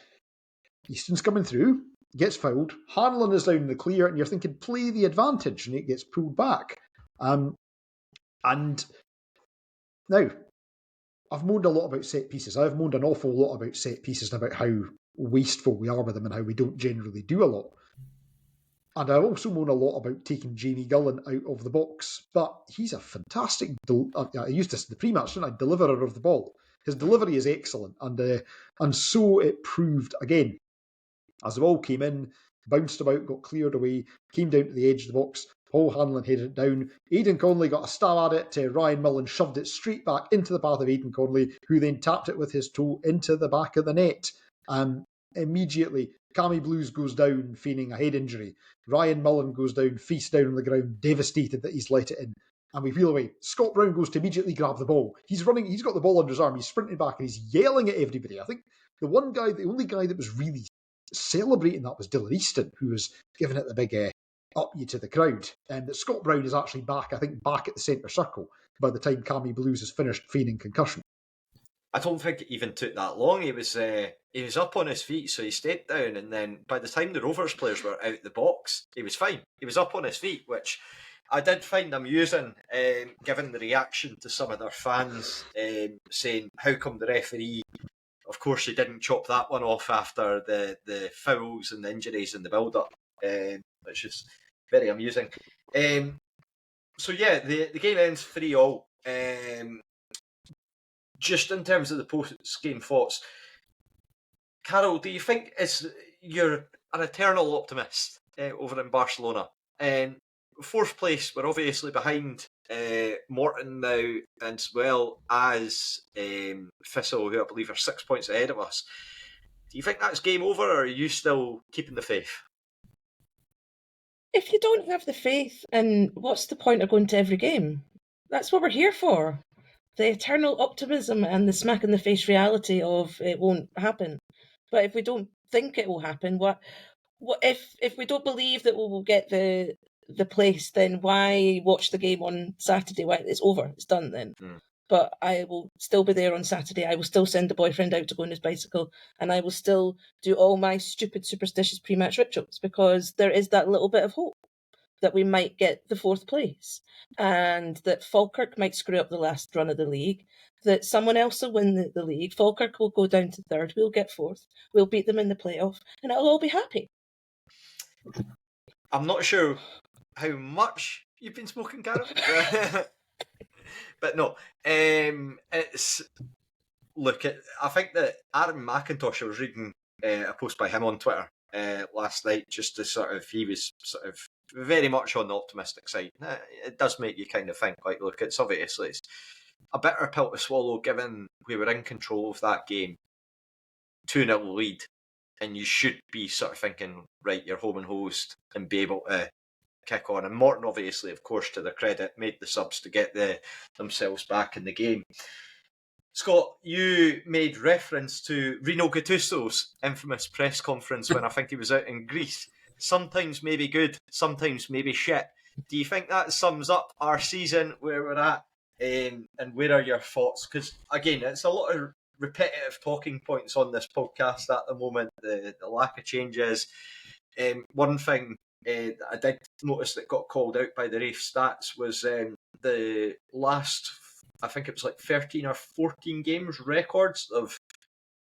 Easton's coming through, gets fouled, Hanlon is down in the clear, and you're thinking, play the advantage, and it gets pulled back. And now, I've moaned a lot about set pieces. I've moaned an awful lot about set pieces and about how wasteful we are with them and how we don't generally do a lot. And I also moan a lot about taking Jamie Gullen out of the box, but he's a fantastic, I used this in the pre-match, didn't I? Deliverer of the ball. His delivery is excellent, and so it proved again. As the ball came in, bounced about, got cleared away, came down to the edge of the box, Paul Hanlon headed it down. Aidan Conley got a stab at it, Ryan Mullen shoved it straight back into the path of Aidan Conley, who then tapped it with his toe into the back of the net. Immediately, Cammy Blues goes down, feigning a head injury. Ryan Mullen goes down, face down on the ground, devastated that he's let it in. And we peel away. Scott Brown goes to immediately grab the ball. He's running, he's got the ball under his arm, he's sprinting back, and he's yelling at everybody. I think the only guy that was really celebrating that was Dylan Easton, who was giving it the big up you to the crowd. But Scott Brown is actually back at the centre circle by the time Cammy Blues has finished feigning concussion. I don't think it even took that long. He was up on his feet, so he stayed down, and then by the time the Rovers players were out the box, he was fine. He was up on his feet, which I did find amusing, given the reaction to some of their fans saying, how come the referee, of course, he didn't chop that one off after the fouls and the injuries and the build-up, which is very amusing. So yeah, the game ends 3-3. Just in terms of the post-game thoughts, Carol, do you think you're an eternal optimist over in Barcelona? Fourth place, we're obviously behind Morton now, as well as Firhill, who I believe are 6 points ahead of us. Do you think that's game over, or are you still keeping the faith? If you don't have the faith, and what's the point of going to every game? That's what we're here for. The eternal optimism and the smack in the face reality of it won't happen. But if we don't think it will happen, what if we don't believe that we will get the place, then why watch the game on Saturday? Why, it's over, it's done then. But I will still be there on Saturday. I will still send the boyfriend out to go on his bicycle, and I will still do all my stupid superstitious pre-match rituals, because there is that little bit of hope that we might get the fourth place, and that Falkirk might screw up the last run of the league, that someone else will win the league, Falkirk will go down to third, we'll get fourth, we'll beat them in the playoff, and it'll all be happy. I'm not sure how much you've been smoking, Carol. But no, it's... Look, I think that Aaron McIntosh, I was reading a post by him on Twitter last night, just to he was very much on the optimistic side. It does make you kind of think, like, look, it's obviously a bitter pill to swallow, given we were in control of that game, 2-0 lead, and you should be sort of thinking, right, you're home and host, and be able to kick on. And Morton, obviously, of course, to their credit, made the subs to get themselves back in the game. Scott, you made reference to Rino Gattuso's infamous press conference when I think he was out in Greece. Sometimes maybe good, sometimes maybe shit. Do you think that sums up our season, where we're at, and where are your thoughts? Because, again, it's a lot of repetitive talking points on this podcast at the moment, the lack of changes. One thing I did notice that got called out by the Raith stats was the last, I think it was like 13 or 14 games records of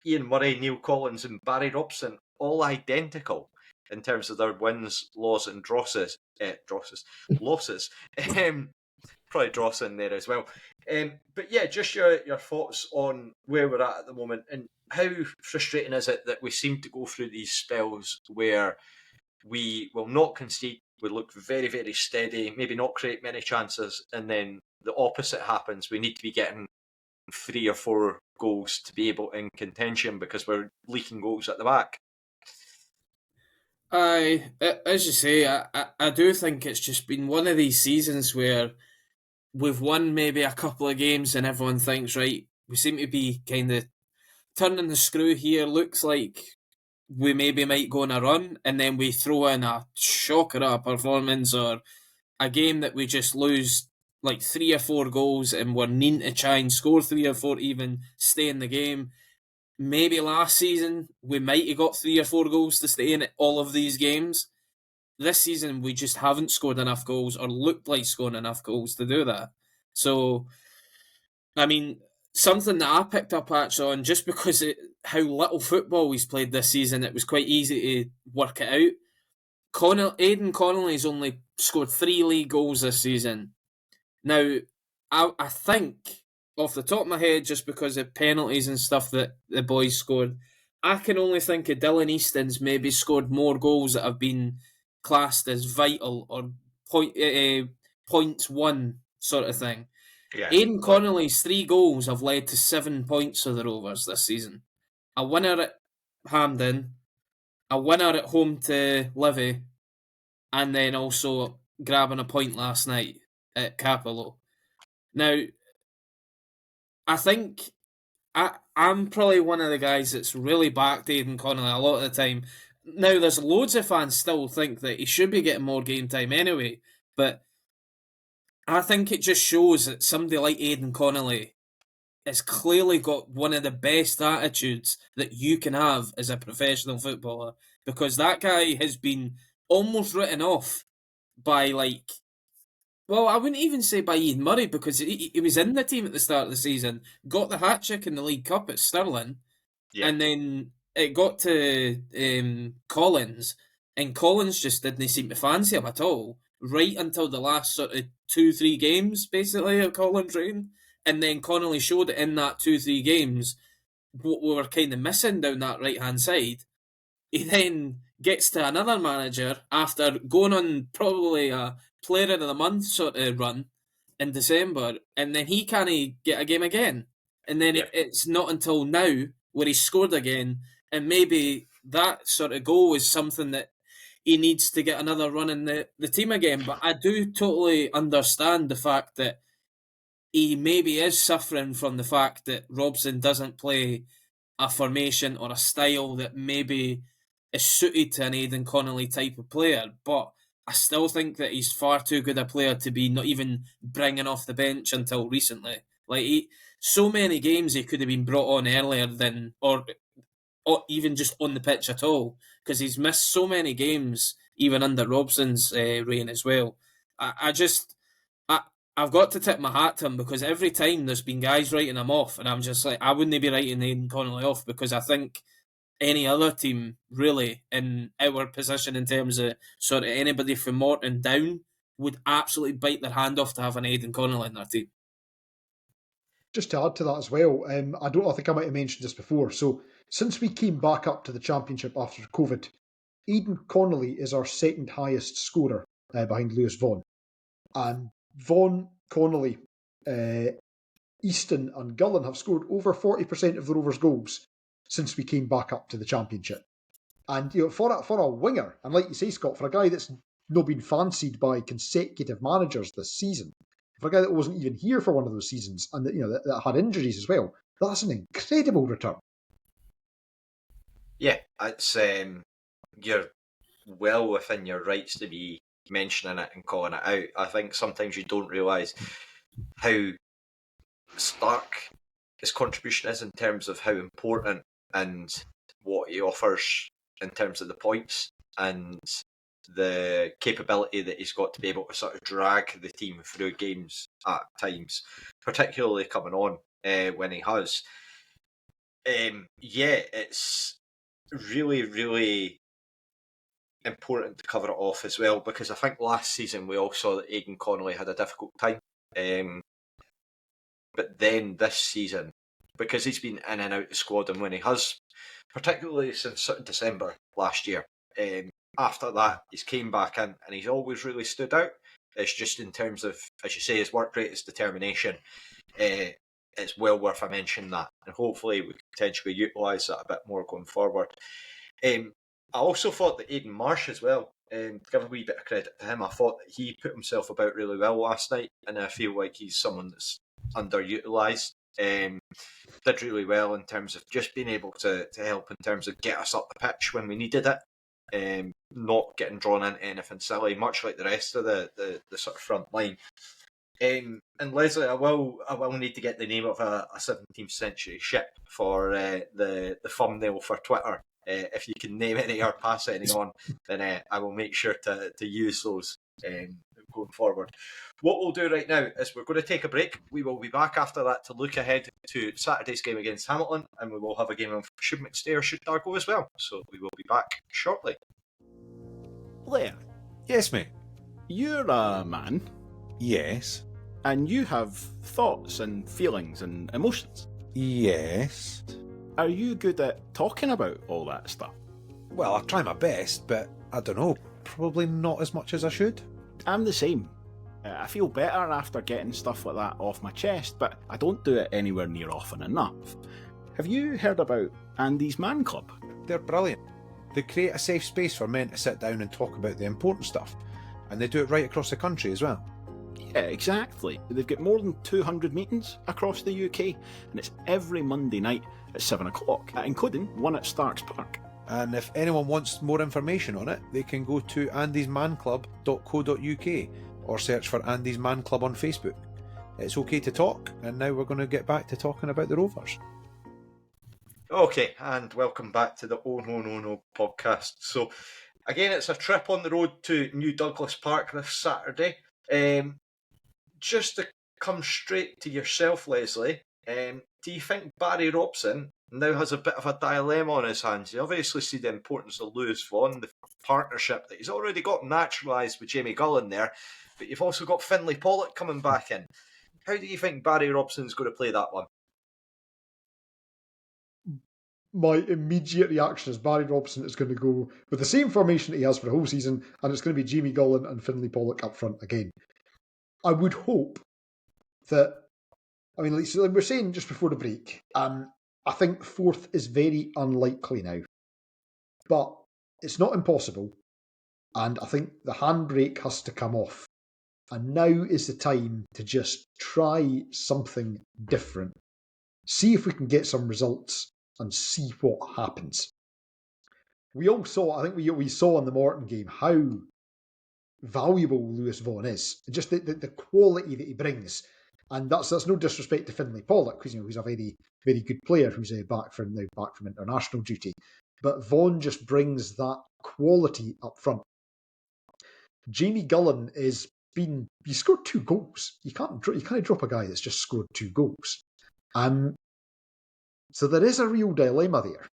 Ian Murray, Neil Collins and Barry Robson, all identical in terms of their wins, losses and losses. Probably dross in there as well. But yeah, just your thoughts on where we're at the moment, and how frustrating is it that we seem to go through these spells where we will not concede, we look very, very steady, maybe not create many chances, and then the opposite happens. We need to be getting 3 or 4 goals to be able in contention because we're leaking goals at the back. As you say, I do think it's just been one of these seasons where we've won maybe a couple of games and everyone thinks, right, we seem to be kind of turning the screw here, looks like we maybe might go on a run, and then we throw in a shocker of a performance or a game that we just lose like 3 or 4 goals and we're needing to try and score 3 or 4 to even stay in the game. Maybe last season we might have got 3 or 4 goals to stay in all of these games. This season we just haven't scored enough goals or looked like scoring enough goals to do that. So, I mean, something that I picked up actually on, just because how little football he's played this season, it was quite easy to work it out. Aidan Connolly's only scored 3 league goals this season. Now, I think, off the top of my head, just because of penalties and stuff that the boys scored, I can only think of Dylan Easton's maybe scored more goals that have been classed as vital or points won sort of thing. Yeah. Aidan Connolly's 3 goals have led to 7 points for the Rovers this season. A winner at Hampden, a winner at home to Livy, and then also grabbing a point last night at Cappielow. Now, I think I'm probably one of the guys that's really backed Aidan Connolly a lot of the time. Now, there's loads of fans still think that he should be getting more game time anyway, but I think it just shows that somebody like Aidan Connolly has clearly got one of the best attitudes that you can have as a professional footballer, because that guy has been almost written off by, like, well, I wouldn't even say by Ian Murray, because he was in the team at the start of the season, got the hat-trick in the League Cup at Stirling, and then it got to Collins, and Collins just didn't seem to fancy him at all, right until the last sort of 2-3 games, basically, of Collins' reign. And then Connolly showed it in that 2-3 games what we were kind of missing down that right-hand side. He then gets to another manager after going on probably a player of the month sort of run in December, and then he can't get a game again. And then it's not until now where he scored again, and maybe that sort of goal is something that he needs to get another run in the team again. But I do totally understand the fact that he maybe is suffering from the fact that Robson doesn't play a formation or a style that maybe is suited to an Aidan Connolly type of player. But I still think that he's far too good a player to be not even bringing off the bench until recently. Like, so many games he could have been brought on earlier than, or even just on the pitch at all, because he's missed so many games even under Robson's reign as well. I've got to tip my hat to him, because every time there's been guys writing him off, and I'm just like, I wouldn't be writing Aidan Connolly off, because I think any other team, really, in our position in terms of sort of anybody from Morton down, would absolutely bite their hand off to have an Aidan Connolly in their team. Just to add to that as well, I think I might have mentioned this before. So since we came back up to the Championship after COVID, Aidan Connolly is our second highest scorer behind Lewis Vaughan. And Vaughan, Connolly, Easton and Gullen have scored over 40% of the Rovers' goals since we came back up to the Championship. And for a winger, and like you say, Scott, for a guy that's not been fancied by consecutive managers this season, for a guy that wasn't even here for one of those seasons and that had injuries as well, that's an incredible return. Yeah, it's you're well within your rights to be mentioning it and calling it out. I think sometimes you don't realise how stark his contribution is in terms of how important and what he offers in terms of the points and the capability that he's got to be able to sort of drag the team through games at times, particularly coming on when he has. It's really, really important to cover it off as well, because I think last season we all saw that Aidan Connolly had a difficult time. But then this season, because he's been in and out the squad, and when he has, particularly since December last year, after that he's came back in and he's always really stood out. It's just in terms of, as you say, his work rate, his determination, it's well worth a mention that, and hopefully we can potentially utilise that a bit more going forward. I also thought that Aidan Marsh as well, give a wee bit of credit to him, I thought that he put himself about really well last night, and I feel like he's someone that's underutilised. Did really well in terms of just being able to help in terms of get us up the pitch when we needed it, not getting drawn into anything silly, much like the rest of the sort of front line. And Leslie, I will need to get the name of a 17th century ship for the thumbnail for Twitter. If you can name any or pass any on, then I will make sure to use those going forward. What we'll do right now is we're going to take a break. We will be back after that to look ahead to Saturday's game against Hamilton, and we will have a game of Should McStay or Should Dargo as well. So we will be back shortly. Blair. Yes, mate. You're a man, Yes. and you have thoughts and feelings and emotions. Yes. Are you good at talking about all that stuff? Well, I try my best, but I don't know. Probably not as much as I should. I'm the same. I feel better after getting stuff like that off my chest, but I don't do it anywhere near often enough. Have you heard about Andy's Man Club? They're brilliant. They create a safe space for men to sit down and talk about the important stuff. And they do it right across the country as well. Yeah, exactly. They've got more than 200 meetings across the UK, and it's every Monday night at 7 o'clock, including one at Starks Park. And if anyone wants more information on it, they can go to andysmanclub.co.uk or search for Andy's Man Club on Facebook. It's okay to talk, and now we're going to get back to talking about the Rovers. Okay, and welcome back to the Oh No No No podcast. So, again, it's a trip on the road to New Douglas Park this Saturday. Just to come straight to yourself, Leslie, do you think Barry Robson now has a bit of a dilemma on his hands? You obviously see the importance of Lewis Vaughan, the partnership that he's already got naturalised with Jamie Gullen there, but you've also got Finlay Pollock coming back in. How do you think Barry Robson's going to play that one? My immediate reaction is Barry Robson is going to go with the same formation that he has for the whole season, and it's going to be Jamie Gullen and Finlay Pollock up front again. I would hope that, I mean, like we were saying just before the break, I think fourth is very unlikely now. But it's not impossible, and I think the handbrake has to come off. And now is the time to just try something different. See if we can get some results and see what happens. We all saw, I think we saw in the Morton game how valuable Lewis Vaughan is, and just the quality that he brings. And that's no disrespect to Finlay Pollock, because he's a very, very good player who's back from international duty. But Vaughan just brings that quality up front. Jamie Gullen he scored 2 goals. You can't drop a guy that's just scored 2 goals. So there is a real dilemma there.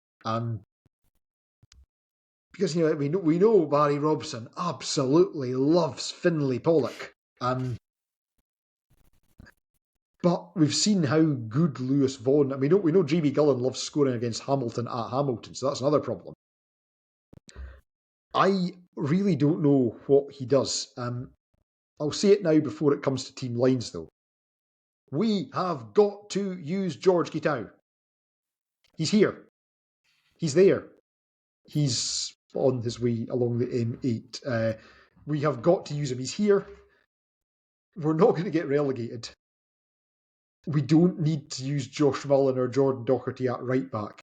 Because we know Barry Robson absolutely loves Finlay Pollock. But we've seen how good Lewis Vaughan. We know Jamie Gullen loves scoring against Hamilton at Hamilton, so that's another problem. I really don't know what he does. I'll say it now before it comes to team lines, though. We have got to use George Guitau. He's here. He's there. He's on his way along the M8. We have got to use him. He's here. We're not going to get relegated. We don't need to use Josh Mullen or Jordan Docherty at right back.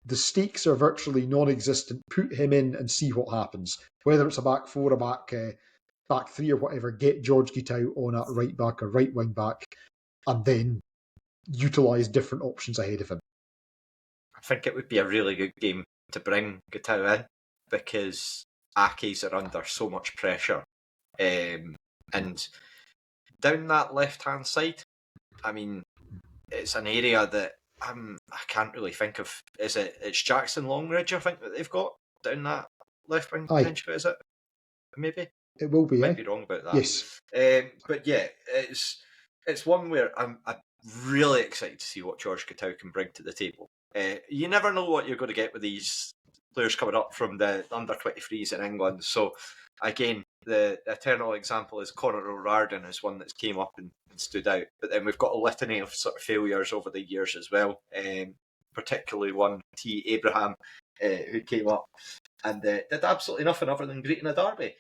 The stakes are virtually non-existent. Put him in and see what happens. Whether it's a back four, a back three or whatever, get George Guitau on at right back or right wing back, and then utilise different options ahead of him. I think it would be a really good game to bring Guitau in, because Accies are under so much pressure. And down that left-hand side, I mean, it's an area that I can't really think of. It's Jackson Longridge, I think, that they've got down that left wing potentially, is it? Maybe? It will be, Might be wrong about that. Yes. But yeah, it's one where I'm really excited to see what George Guitau can bring to the table. You never know what you're going to get with these players coming up from the under-23s in England. So, again, the eternal example is Conor O'Riordan is one that's came up and stood out. But then we've got a litany of sort of failures over the years as well, particularly one, T. Abraham, who came up and did absolutely nothing other than greeting a derby.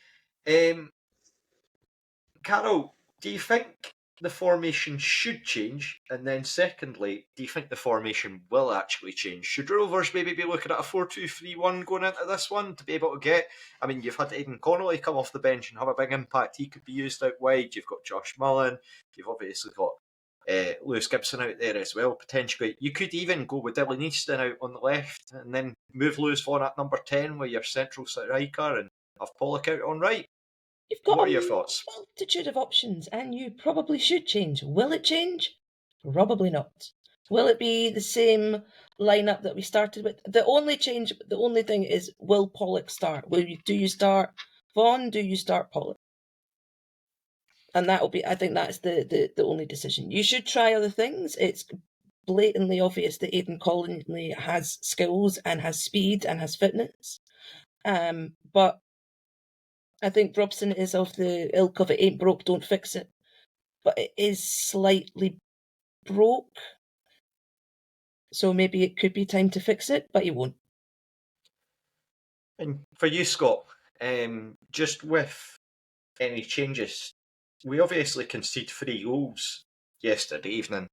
Carol, do you think the formation should change? And then secondly, do you think the formation will actually change? Should Rovers maybe be looking at a 4-2-3-1 going into this one to be able to get... I mean, you've had Aidan Connolly come off the bench and have a big impact. He could be used out wide. You've got Josh Mullen. You've obviously got Lewis Gibson out there as well, potentially. You could even go with Dylan Easton out on the left and then move Lewis Vaughan at number 10 with your central striker and have Pollock out on right. You've got What are a your thoughts? multitude of options, and you probably should change. Will it change? Probably not. Will it be the same lineup that we started with? The only thing is, will Pollock start? Do you start Vaughan? Do you start Pollock? And I think that's the only decision. You should try other things. It's blatantly obvious that Aidan Connolly has skills and has speed and has fitness. But I think Robson is of the ilk of it ain't broke, don't fix it. But it is slightly broke. So maybe it could be time to fix it, but he won't. And for you, Scott, just with any changes, we obviously conceded 3 goals yesterday evening.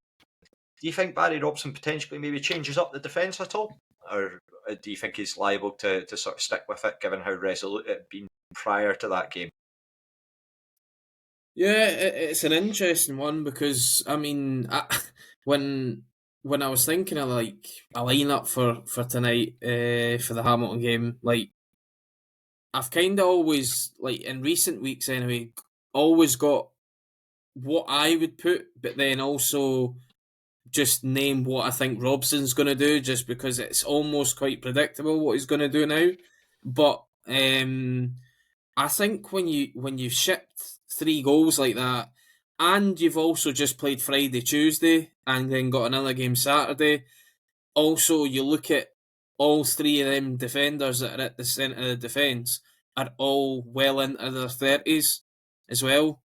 Do you think Barry Robson potentially maybe changes up the defence at all? Or do you think he's liable to sort of stick with it, given how resolute it had been prior to that game? Yeah, it's an interesting one because, I mean, when I was thinking of like a lineup for tonight for the Hamilton game, like I've kind of always, like in recent weeks anyway, always got what I would put, but then also just name what I think Robson's going to do, just because it's almost quite predictable what he's going to do now. But I think when you've shipped 3 goals like that, and you've also just played Friday, Tuesday, and then got another game Saturday. Also, you look at all 3 of them defenders that are at the centre of the defence are all well into their 30s as well.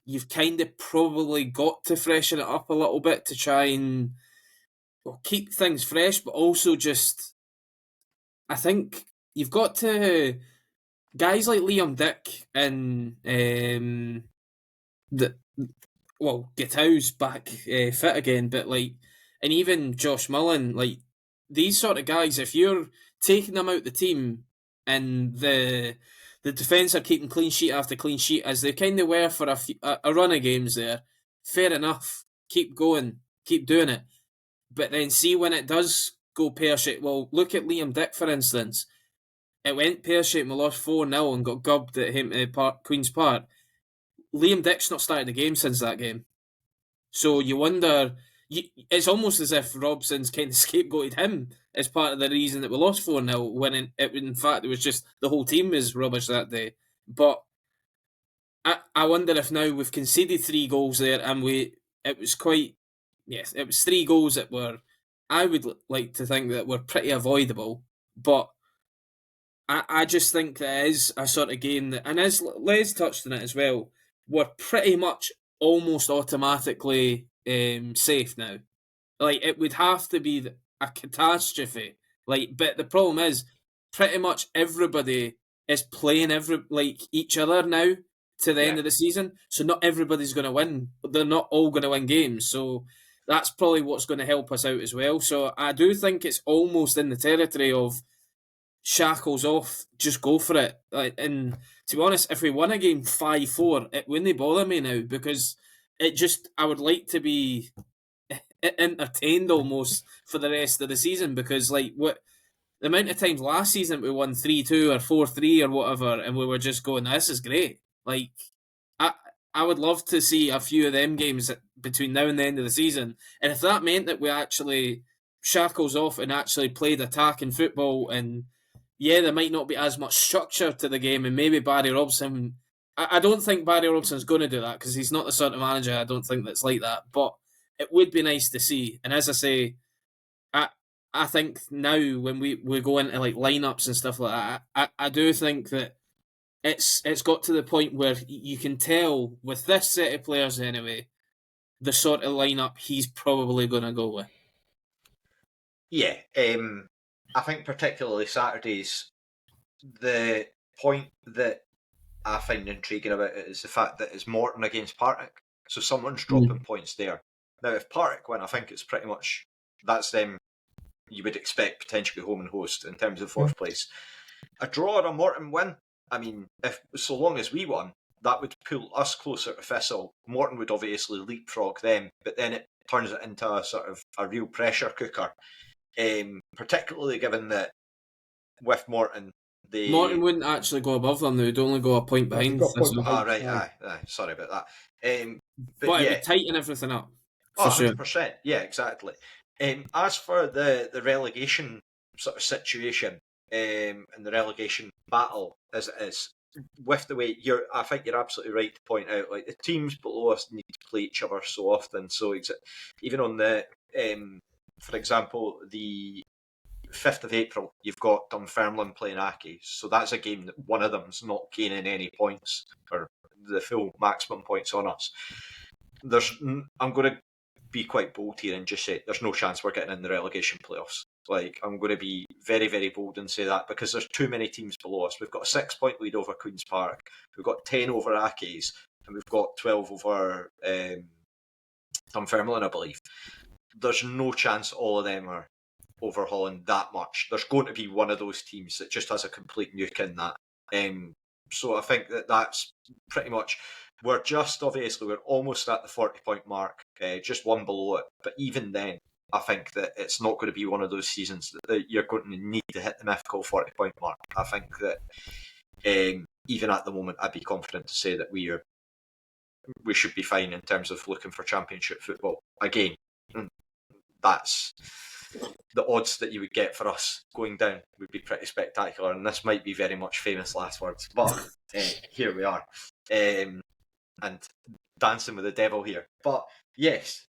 You've kind of probably got to freshen it up a little bit to try and keep things fresh, but also just, I think you've got to, guys like Liam Dick and Gitau's back fit again, but like, and even Josh Mullen, like these sort of guys, if you're taking them out the team and the defence are keeping clean sheet after clean sheet as they kind of were for a run of games there, fair enough, keep going, keep doing it. But then see when it does go pear-shaped, well, look at Liam Dick for instance. It went pear-shaped and we lost 4-0 and got gubbed at Queen's Park. Liam Dick's not started the game since that game. So you wonder, it's almost as if Robson's kind of scapegoated him as part of the reason that we lost 4-0, when in fact it was just the whole team was rubbish that day. But I wonder if now we've conceded 3 goals there and it was 3 goals that were, I would like to think that were pretty avoidable, but I just think that is a sort of game that, and as Les touched on it as well, we're pretty much almost automatically safe now. Like, it would have to be a catastrophe. Like, but the problem is, pretty much everybody is playing each other now to the end of the season. So not everybody's going to win. They're not all going to win games. So that's probably what's going to help us out as well. So I do think it's almost in the territory of shackles off, just go for it. And to be honest, if we won a game 5-4, it wouldn't bother me now, because I would like to be entertained almost for the rest of the season, because like what the amount of times last season we won 3-2 or 4-3 or whatever, and we were just going, this is great. Like I would love to see a few of them games between now and the end of the season, and if that meant that we actually shackles off and actually played attacking football, and there might not be as much structure to the game, and maybe Barry Robson, I don't think Barry Robson's going to do that, because he's not the sort of manager, I don't think, that's like that, but it would be nice to see. And as I say, I think now when we go into like lineups and stuff like that, I do think that it's got to the point where you can tell with this set of players anyway, the sort of lineup he's probably going to go with. Yeah, I think particularly Saturdays, the point that I find intriguing about it is the fact that it's Morton against Partick, so someone's dropping points there. Now, if Partick win, I think it's pretty much, that's them you would expect potentially home and host in terms of 4th place. A draw or a Morton win, I mean, if so long as we won, that would pull us closer to Thistle. Morton would obviously leapfrog them, but then it turns it into a sort of a real pressure cooker. Particularly given that with Morton, Morton wouldn't actually go above them, they would only go a point Yeah, they've behind. got a point Thistle. behind. Right, Aye. aye. Sorry about that. But yeah, it would tighten everything up. Oh, For sure. 100%. Yeah, exactly. As for the relegation sort of situation and the relegation battle as it is, with the way I think you're absolutely right to point out, like the teams below us need to play each other so often. So even on the, for example, the 5th of April, you've got Dunfermline playing Accies. So that's a game that one of them's not gaining any points or the full maximum points on us. I'm going to be quite bold here and just say there's no chance we're getting in the relegation playoffs. Like, I'm going to be very, very bold and say that because there's too many teams below us. We've got a 6-point lead over Queen's Park, we've got 10 over Accies, and we've got 12 over Dunfermline, I believe. There's no chance all of them are overhauling that much. There's going to be one of those teams that just has a complete nuke in that. So I think that's pretty much. We're almost at the 40-point mark, just one below it. But even then, I think that it's not going to be one of those seasons that you're going to need to hit the mythical 40-point mark. I think that even at the moment, I'd be confident to say that we should be fine in terms of looking for championship football. Again, that's the odds that you would get for us going down would be pretty spectacular. And this might be very much famous last words, but here we are. And dancing with the devil here. But yes,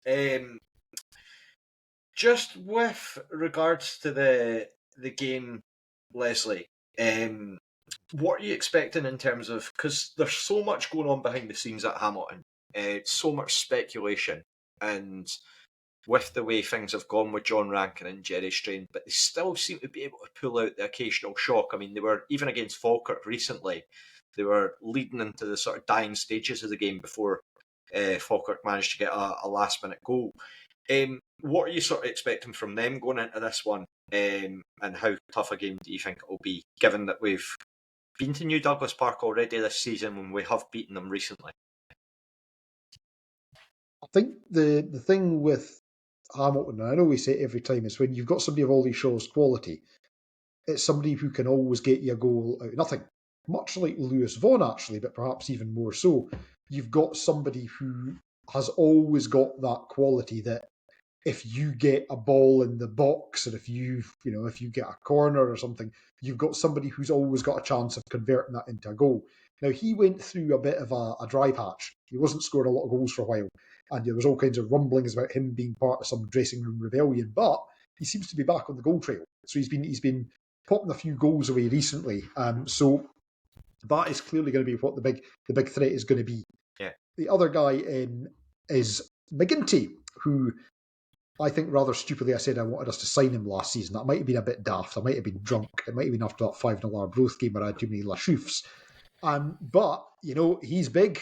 just with regards to the game, Leslie, what are you expecting in terms of, because there's so much going on behind the scenes at Hamilton, so much speculation, and with the way things have gone with John Rankin and Jerry Strain, but they still seem to be able to pull out the occasional shock. I mean, they were, even against Falkirk recently, they were leading into the sort of dying stages of the game before Falkirk managed to get a last-minute goal. What are you sort of expecting from them going into this one, and how tough a game do you think it will be, given that we've been to New Douglas Park already this season when we have beaten them recently? I think the thing with Hamilton, and I know we say it every time, is when you've got somebody of Ollie Shaw's quality, it's somebody who can always get you a goal out of nothing. Much like Lewis Vaughan, actually, but perhaps even more so. You've got somebody who has always got that quality that if you get a ball in the box, and if you get a corner or something, you've got somebody who's always got a chance of converting that into a goal. Now, he went through a bit of a dry patch. He wasn't scoring a lot of goals for a while, and there was all kinds of rumblings about him being part of some dressing room rebellion, but he seems to be back on the goal trail. So he's been popping a few goals away recently. So that is clearly going to be what the big threat is going to be. Yeah. The other guy is McGinty, who I think rather stupidly I said I wanted us to sign him last season. That might have been a bit daft. I might have been drunk. It might have been after that 5-0 Arbroath game where I had too many Lachoufs. But, he's big.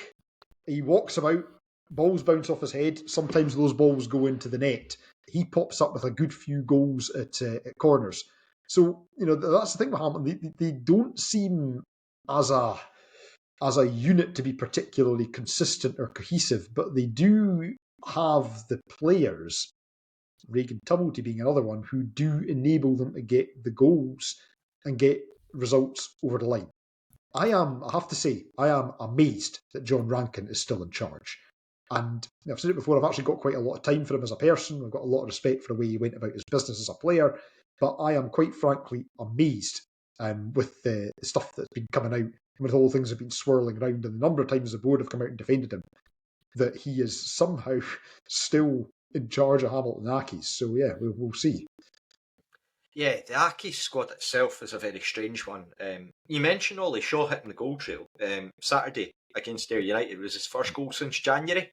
He walks about. Balls bounce off his head. Sometimes those balls go into the net. He pops up with a good few goals at corners. So, that's the thing with Hamilton. They don't seem as a unit to be particularly consistent or cohesive, but they do have the players, Regan Tumblety being another one, who do enable them to get the goals and get results over the line. I have to say, I am amazed that John Rankin is still in charge. And I've said it before, I've actually got quite a lot of time for him as a person. I've got a lot of respect for the way he went about his business as a player. But I am quite frankly amazed with the stuff that's been coming out, and with all things that have been swirling around, and the number of times the board have come out and defended him, that he is somehow still in charge of Hamilton Accies. So yeah, we'll see. Yeah, the Accies squad itself is a very strange one. You mentioned Ollie Shaw hitting the goal trail. Saturday against Ayr United was his first goal since January.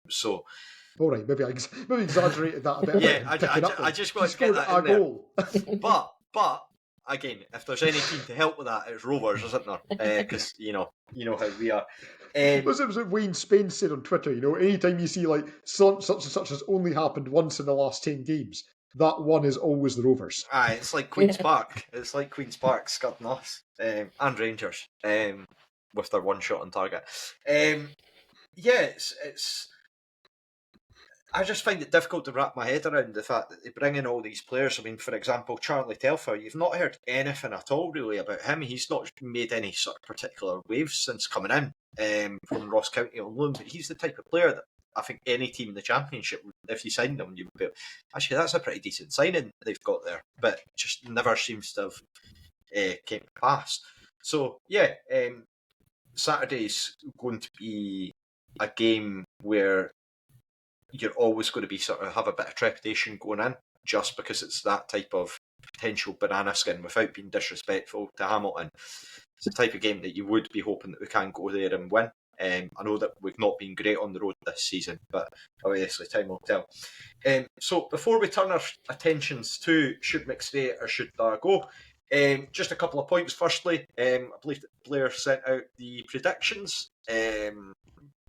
So, all right, maybe exaggerated that a bit. Yeah, I just want to get that in there. Goal. But again, if there's any team to help with that, it's Rovers, isn't there? Because you know how we are. Was it Wayne Spence said on Twitter? Anytime you see like such and such has only happened once in the last 10 games, that one is always the Rovers. It's like Queen's Park. It's like Queen's Park scudding us and Rangers with their one shot on target. It's I just find it difficult to wrap my head around the fact that they bring in all these players. I mean, for example, Charlie Telfer, you've not heard anything at all really about him. He's not made any sort of particular waves since coming in from Ross County on loan, but he's the type of player that I think any team in the Championship, if you signed him, you would be, actually, that's a pretty decent signing they've got there, but just never seems to have came to pass. So, yeah, Saturday's going to be a game where you're always going to be sort of have a bit of trepidation going in, just because it's that type of potential banana skin, without being disrespectful to Hamilton. It's the type of game that you would be hoping that we can go there and win. I know that we've not been great on the road this season, but obviously time will tell. So before we turn our attentions to Should McStay or Should Dargo, just a couple of points. Firstly, I believe that Blair sent out the predictions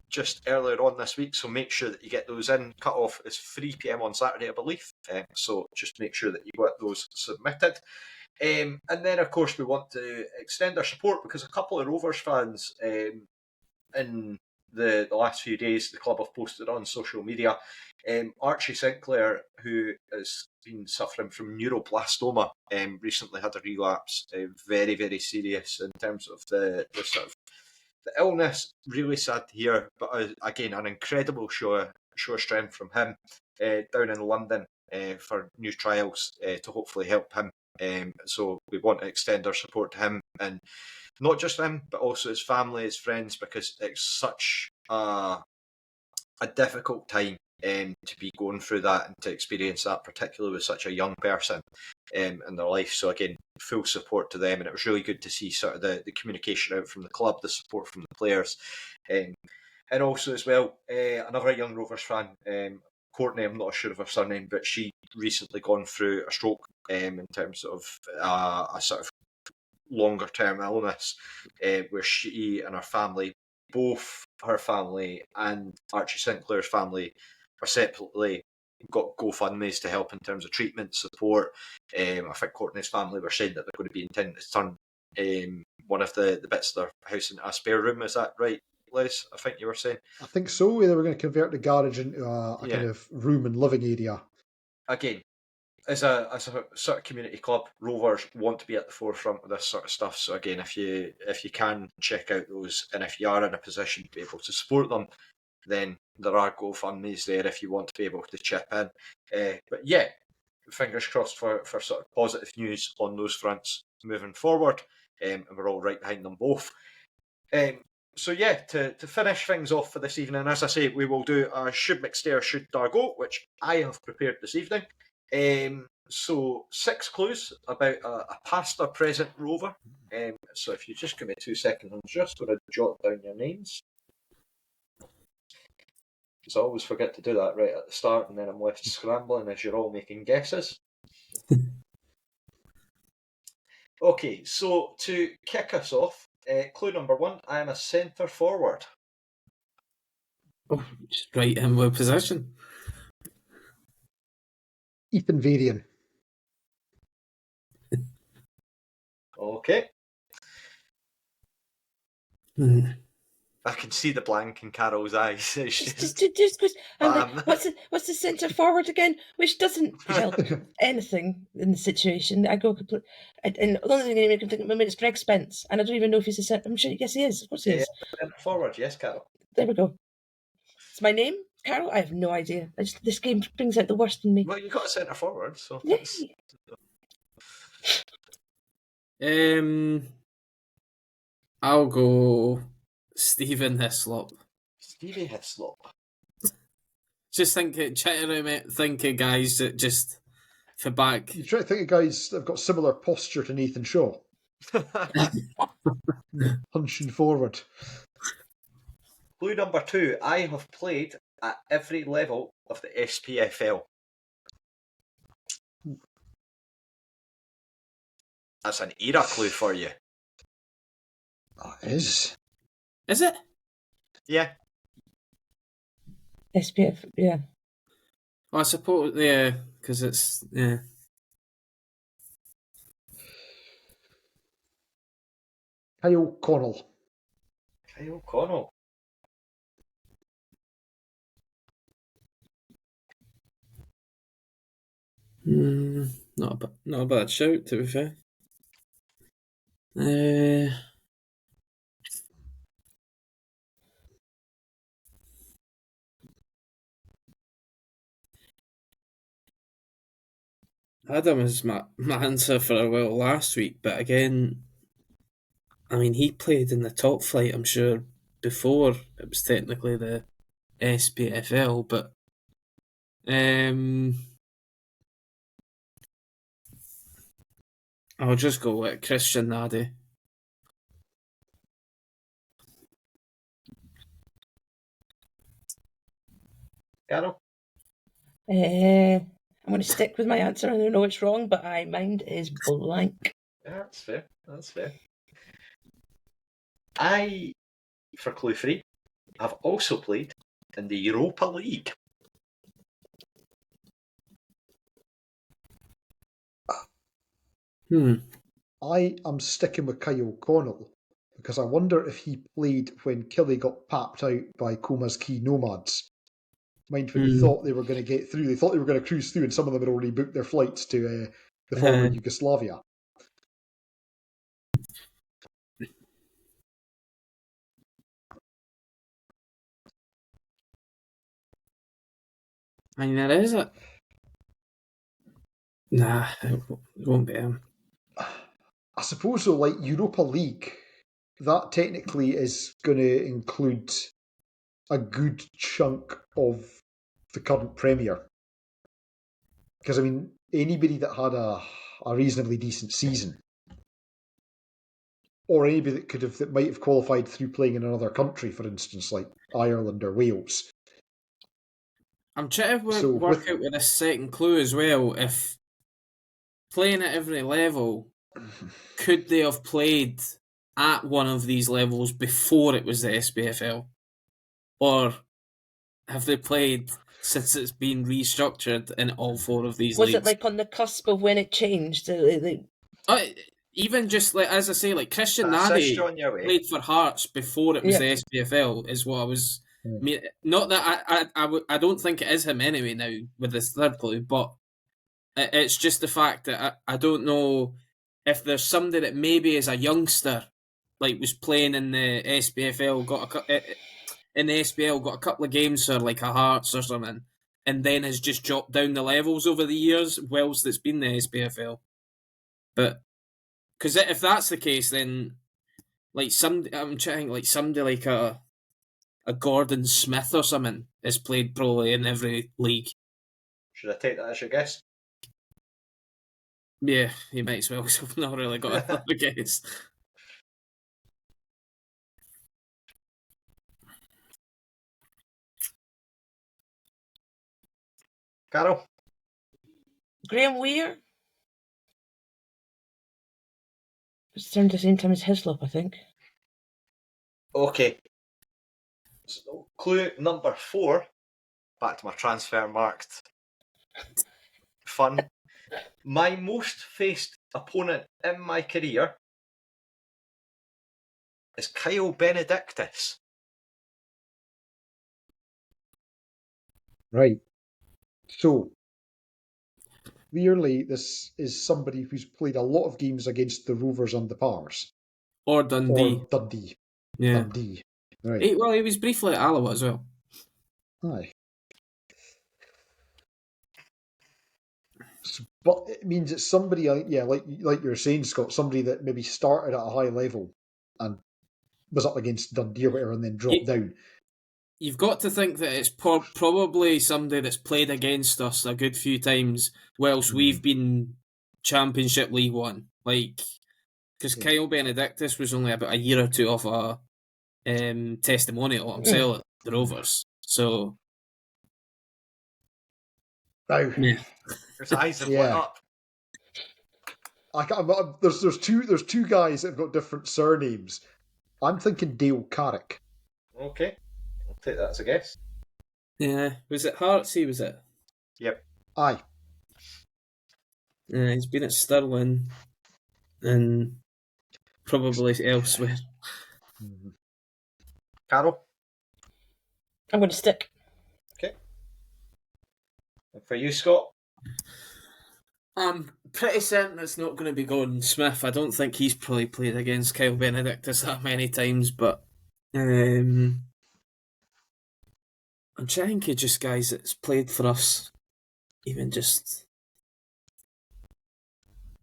just earlier on this week, so make sure that you get those in. Cut off is 3 p.m. on Saturday, I believe, so just make sure that you get those submitted. And then, of course, we want to extend our support, because a couple of Rovers fans in the last few days, the club have posted on social media, Archie Sinclair, who has been suffering from neuroblastoma, recently had a relapse, very, very serious in terms of the sort of the illness. Really sad to hear, but again, an incredible show of strength from him down in London for new trials to hopefully help him. So we want to extend our support to him, and not just him, but also his family, his friends, because it's such a difficult time to be going through that and to experience that, particularly with such a young person in their life. So again, full support to them, and it was really good to see sort of the communication out from the club, the support from the players, and also as well another young Rovers fan, Courtney, I'm not sure of her surname, but she recently gone through a stroke in terms of a sort of longer term illness, where she and her family, both her family and Archie Sinclair's family, are separately got GoFundMes to help in terms of treatment support. I think Courtney's family were saying that they're going to be intending to turn one of the bits of their house into a spare room. Is that right, Liz? I think you were saying. I think so. They were going to convert the garage into a kind of room and living area. Again, as a sort of community club, Rovers want to be at the forefront of this sort of stuff. So again, if you can check out those, and if you are in a position to be able to support them, then there are GoFundMes there if you want to be able to chip in. But yeah, fingers crossed for sort of positive news on those fronts moving forward, and we're all right behind them both. So yeah, to finish things off for this evening, as I say, we will do a Should McStay or Should Dargo, which I have prepared this evening. So 6 clues about a past or present Rover. So if you just give me 2 seconds, I'm just going to jot down your names, because I always forget to do that right at the start, and then I'm left scrambling as you're all making guesses. Okay, so to kick us off, clue number 1, I am a centre forward. Oh, just right in with position. Ethan Varian. Okay. Hmm. I can see the blank in Carol's eyes. Just what's the centre forward again? Which doesn't help anything in the situation. I go complete, and the only thing I can think of at the moment is Greg Spence, and I don't even know if he's a centre. I'm sure, yes, he is. Of course, he is. Centre forward, yes, Carol. There we go. It's my name, Carol. I have no idea. This game brings out the worst in me. Well, you got a centre forward, so. I'll go Stephen Hislop. Stevie Hislop. Just think of guys that just for back. You try to think of guys that have got similar posture to Nathan Shaw. Hunching forward. Clue number 2, I have played at every level of the SPFL. That's an era clue for you. That is. Is it? Yeah. SPF, yeah. Well, I suppose, yeah, because it's, yeah. Kyle Connell. Kyle Connell. Not a bad shout, to be fair. Adam is my answer for a while last week, but again, I mean, he played in the top flight, I'm sure, before it was technically the SPFL, but I'll just go with Christian Nadi. Carol? I'm going to stick with my answer. I know it's wrong, but my mind is blank. Yeah, that's fair. I, for clue 3, have also played in the Europa League. I am sticking with Kyle Connell because I wonder if he played when Killie got papped out by Coma's Key Nomads. Mind when they thought they were going to get through, they thought they were going to cruise through, and some of them had already booked their flights to the former Yugoslavia. I mean, there is a... Nah, it won't be him. I suppose, though, like Europa League, that technically is going to include a good chunk of the current Premier. Because, I mean, anybody that had a reasonably decent season, or anybody that might have qualified through playing in another country, for instance, like Ireland or Wales. I'm trying to work out with this second clue as well. If playing at every level, could they have played at one of these levels before it was the SPFL? Or have they played since it's been restructured in all 4 of these leagues? Was it like on the cusp of when it changed? Even just like, as I say, like Christian Nadi played for Hearts before it was the SPFL, is what I was. Not that I don't think it is him anyway now with this third clue, but it's just the fact that I don't know if there's somebody that maybe is a youngster, like was playing in the SPFL, got a couple of games for like a Hearts or something, and then has just dropped down the levels over the years whilst it's been the SPFL. But because if that's the case, then like I'm trying like somebody like a Gordon Smith or something is played probably in every league. Should I take that as your guess? Yeah, you might as well. I've not really got another guess. Carol? Graham Weir? It's turned the same time as Hislop, I think. Okay. So, clue number 4. Back to my transfer marked fun. My most faced opponent in my career is Kyle Benedictus. Right. So, clearly this is somebody who's played a lot of games against the Rovers and the Pars. Or Dundee. Yeah. Dundee. Right. He was briefly at Alloa as well. Aye. But it means it's somebody, like you're saying, Scott, somebody that maybe started at a high level and was up against Dundee or whatever and then dropped down. You've got to think that it's probably somebody that's played against us a good few times whilst we've been Championship League One. Like, because Kyle Benedictus was only about a year or 2 off a testimonial himself at the Rovers. So, now, his eyes have lit up. There's two guys that have got different surnames. I'm thinking Dale Carrick. Okay, I'll take that as a guess. Yeah, was it Heartsy? Was it? Yep. Aye. Yeah, he's been at Stirling and probably elsewhere. Carol? I'm going to stick. Okay. And for you, Scott? I'm pretty certain it's not going to be Gordon Smith. I don't think he's probably played against Kyle Benedictus that many times, but I'm trying to think of just guys that's played for us, even just...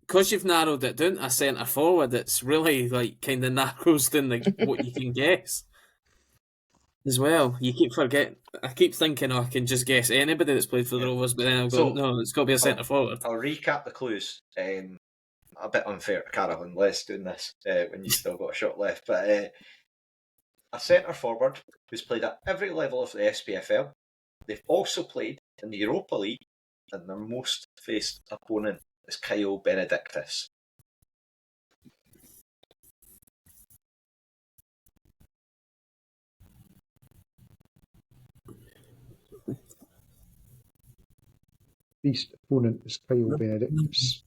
Because you've narrowed it down to a centre forward, it's really like kind of narrows down what you can guess as well. You keep forgetting. I keep thinking, I can just guess anybody that's played for the Rovers, but then I'm going, no, it's got to be a centre forward. I'll recap the clues. A bit unfair to Carolyn Les doing this when you've still got a shot left, but a centre forward who's played at every level of the SPFL. They've also played in the Europa League, and their most faced opponent is Kyle Benedictus. Beast opponent is Kyle Benedictus.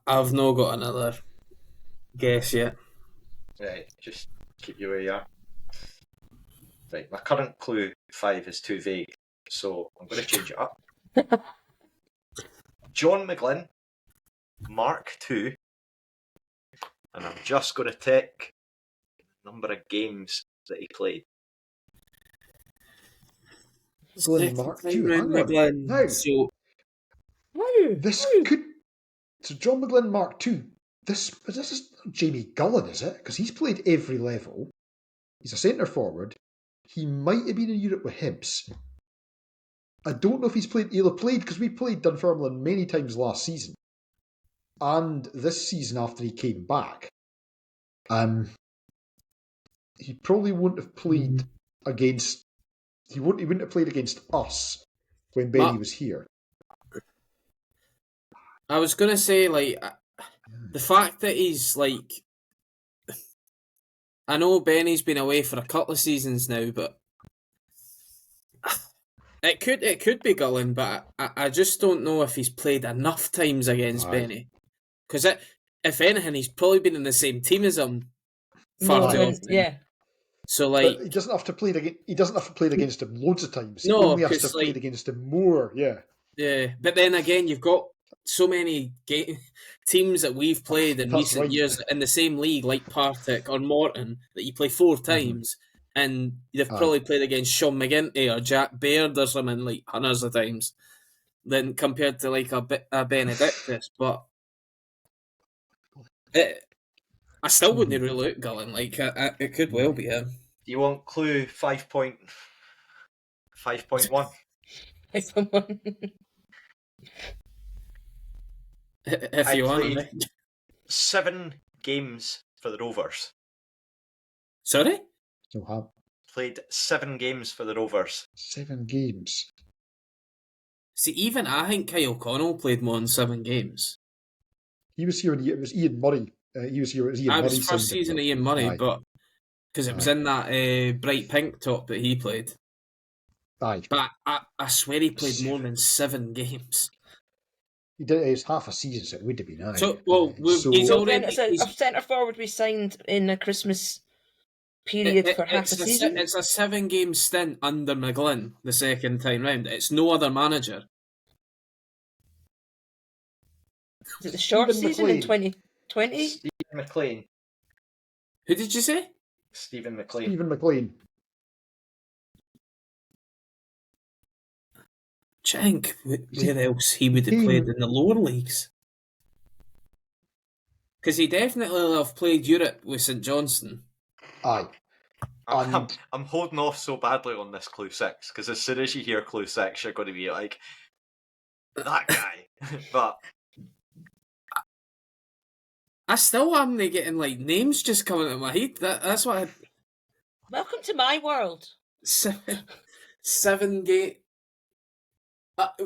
I've not got another guess yet. Right, just keep you where you are. Right, my current clue 5 is too vague, so I'm going to change it up. John McGlynn, Mark II, and I'm just going to take the number of games that he played. Glenn Mark II. Now, this could... So John McGlynn Mark II, this is not Jamie Gullen, is it? Because he's played every level. He's a centre forward. He might have been in Europe with Hibs. I don't know if he'll have played, because we played Dunfermline many times last season. And this season after he came back. He probably wouldn't have played against... He wouldn't have played against us when Benny was here. I was going to say, like, the fact that he's, like... I know Benny's been away for a couple of seasons now, but... It could be Gullen, but I just don't know if he's played enough times against Benny. Because if anything, he's probably been in the same team as him far too often. Yeah. So, like... But he doesn't have to play against him loads of times. He No, only has to play against him more, yeah. Yeah, but then again, you've got so many teams that we've played in recent years in the same league, like Partick or Morton, that you play 4 times, and you've probably played against Sean McGinty or Jack Baird or something like hundreds of times, then compared to like a Benedictus. But I still wouldn't rule out Gullen. Like it could well be him. Do you want clue 5.1? 5.1. If you want. 7 games for the Rovers. Sorry? Played 7 games for the Rovers. 7 games. See, even I think Kyle Connell played more than 7 games. He was here when it was Ian Murray. He was here. It was Ian Murray. Was first season of Ian Murray, but because it was in that bright pink top that he played. Aye. But I swear he played more than 7 games. He did. It was half a season, so it would have been. Aye. So, he's already... A centre forward we signed in a Christmas period for half a season. It's a 7-game stint under McGlynn the second time round. It's no other manager. Is it the short Stephen season McLean. in 2020? Stephen McLean. Who did you say? Stephen McLean. Stephen McLean. Think where else he would have played in the lower leagues. Because he definitely will have played Europe with St Johnstone. Aye. I'm holding off so badly on this clue 6, because as soon as you hear clue 6, you're going to be like, that guy. But I still am getting like names just coming into my head. That's what. Welcome to my world. 7 game.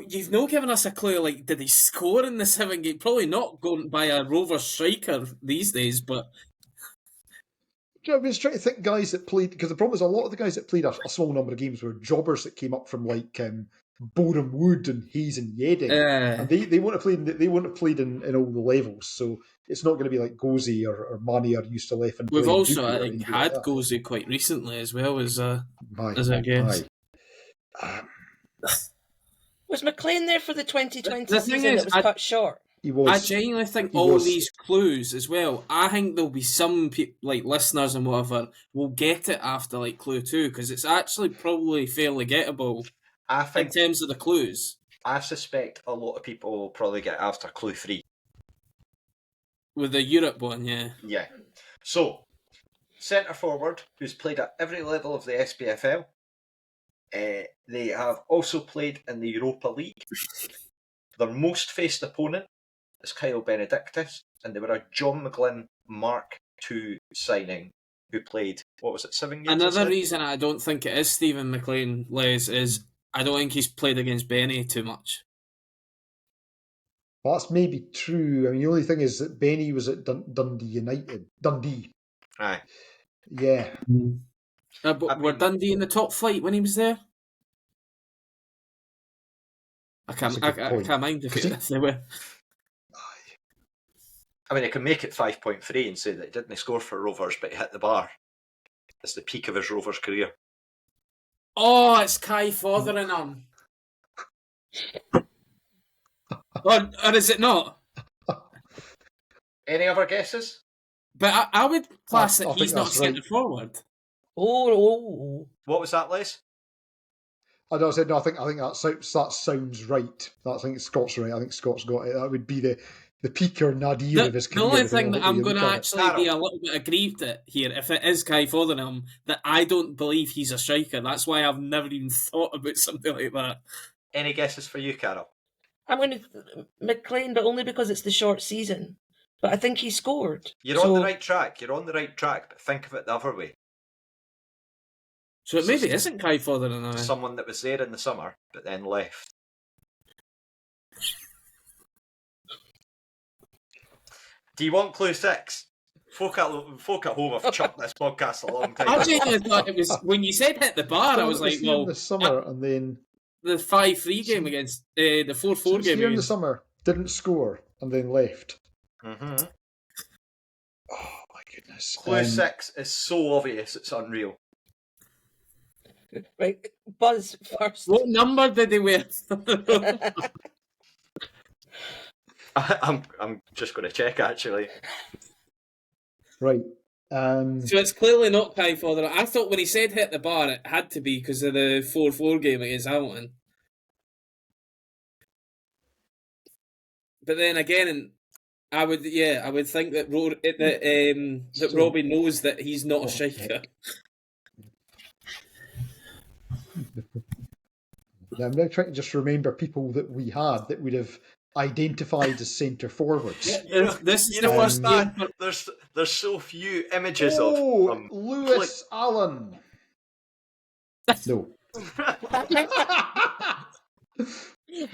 You've not given us a clue. Like, did he score in the 7 game? Probably not going by a Rover striker these days, but. I was trying to think guys that played, because the problem is a lot of the guys that played a small number of games were jobbers that came up from like Boreham Wood and Hayes and Yedding, and they won't have played. They won't have played in all the levels, so it's not going to be like Gozy or Manny are used to left and We've playing also Dooku or had anybody like that. Gozy quite recently as well as a Aye, guest. aye. Was McLean there for the 2020 The thing season is, that was cut short? He was. I genuinely think He all was. these clues as well. I think there'll be some like listeners and whatever will get it after like clue 2 because it's actually probably fairly gettable I in think terms of the clues. I suspect a lot of people will probably get after clue 3. With the Europe one, yeah. Yeah. So, centre forward who's played at every level of the SPFL. They have also played in the Europa League. Their most faced opponent is Kyle Benedictus, and they were a John McGlynn Mark II signing who played, 7 games? Another reason I don't think it is Stephen McLean, Les, is I don't think he's played against Benny too much. Well, that's maybe true. I mean, the only thing is that Benny was at Dundee United. Dundee. Aye. Yeah. But were Dundee in the top flight when he was there? I can't mind if they were. I mean, I can make it 5.3 and say that he didn't score for Rovers, but he hit the bar. It's the peak of his Rovers career. Oh, it's Kai Fotheringham. or is it not? Any other guesses? But I would class I that he's think not that's centre right. forward. Oh. What was that, Les? I said no. I think that sounds right. I think Scott's right. I think Scott's got it. That would be the peak or nadir of his The career. only depending thing on that what I'm you going to look at it. actually be a little bit aggrieved at here, if it is Kai Fotheringham, that I don't believe he's a striker. That's why I've never even thought about something like that. Any guesses for you, Carol? I'm going to McLean, but only because it's the short season. But I think he scored. You're on the right track. You're on the right track, but think of it the other way. So it maybe isn't Kai Fotheringham. Someone that was there in the summer, but then left. Do you want clue 6? Folk at home have chucked this podcast a long time I ago. genuinely thought it was when you said hit the bar. I was like, here well, in the summer, and then the 5-3 game against the 4-4 game here in the against. summer didn't score and then left. Mm-hmm. Oh my goodness! Clue 6 is so obvious, it's unreal. Right, Buzz first. What number did he wear? I'm just going to check, actually. Right. So it's clearly not Kai Fotheringham. I thought when he said hit the bar, it had to be because of the 4-4 game against Hamilton. But then again, I would think that that Robbie knows that he's not a striker. Now, I'm now trying to just remember people that we had that would have identified as centre forwards. This is You the know what's first that? game. There's so few images Oh, of Lewis Allen. No.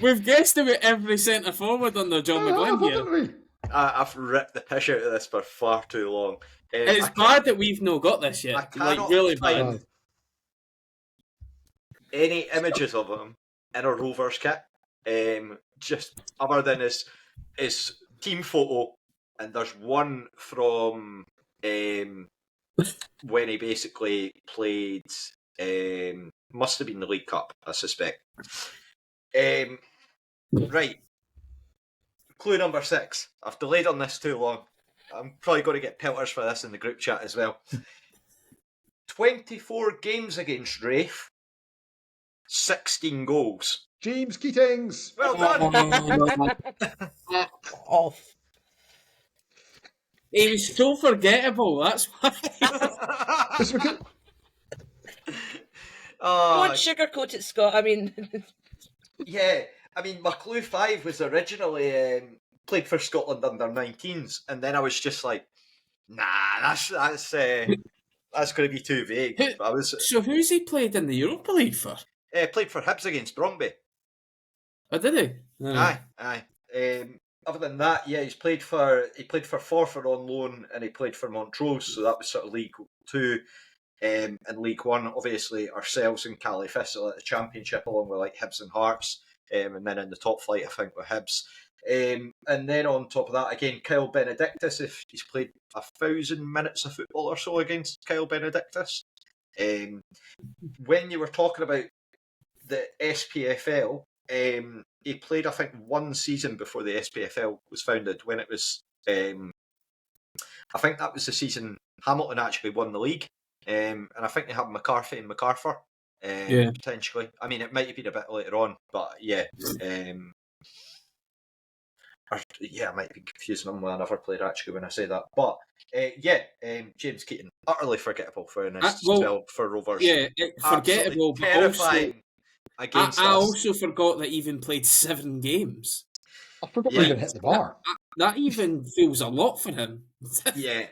We've guessed about every centre forward under John McGlynn here. Haven't we? I've ripped the piss out of this for far too long. It's bad that we've not got this I yet. cannot Like really find bad. any images of him in a Rovers kit. Just other than his team photo, and there's one from when he basically played. Must have been the League Cup, I suspect. Right. Clue number 6. I've delayed on this too long. I'm probably going to get pelters for this in the group chat as well. 24 games against Raith. 16 goals. James Keatings. Well done. Off. He was so forgettable, that's why. It's because- Don't sugarcoat it, Scott. I mean, Yeah, I mean, my clue 5 was originally played for Scotland under 19s, and then I was just like, nah, that's going to be too vague. So who's he played in the Europa League for? Played for Hibs against Bromby. Oh, did he? Oh. Aye. Other than that, yeah, he played for Forfar on loan, and he played for Montrose, so that was sort of League 2. In League One, obviously, ourselves and Cali Thistle at the Championship, along with like Hibs and Hearts, and then in the top flight, I think, with Hibs. And then on top of that, again, Kyle Benedictus, if he's played 1,000 minutes of football or so against Kyle Benedictus. When you were talking about the SPFL, he played, I think, one season before the SPFL was founded, when it was, I think that was the season Hamilton actually won the league. And I think they had McCarthy and MacArthur, potentially. I mean, it might have been a bit later on, but yeah. I might be confusing him with another player actually when I say that. But James Keaton, utterly forgettable for an spell for Rovers. Yeah, forgettable, but terrifying against us. I also forgot that he even played 7 games. I forgot he even hit the bar. That even feels a lot for him. Yeah.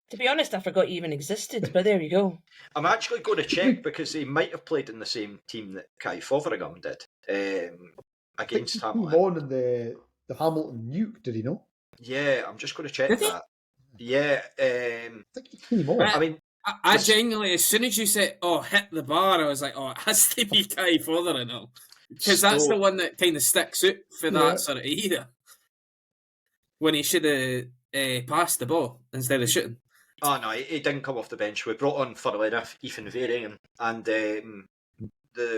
To be honest, I forgot he even existed, but there you go. I'm actually going to check because he might have played in the same team that Kai Fotheringham did against Hamilton. He won in the Hamilton Nuke, did he not? Yeah, I'm just going to check Did he? that. Yeah. I think he came on. I mean, I genuinely, as soon as you said, hit the bar, I was like, it has to be Kai Fotheringham. Because that's the one that kind of sticks out for that sort of era. When he should have passed the ball instead of shooting. Oh no, he didn't come off the bench. We brought on, funnily enough, Ethan Varian, and the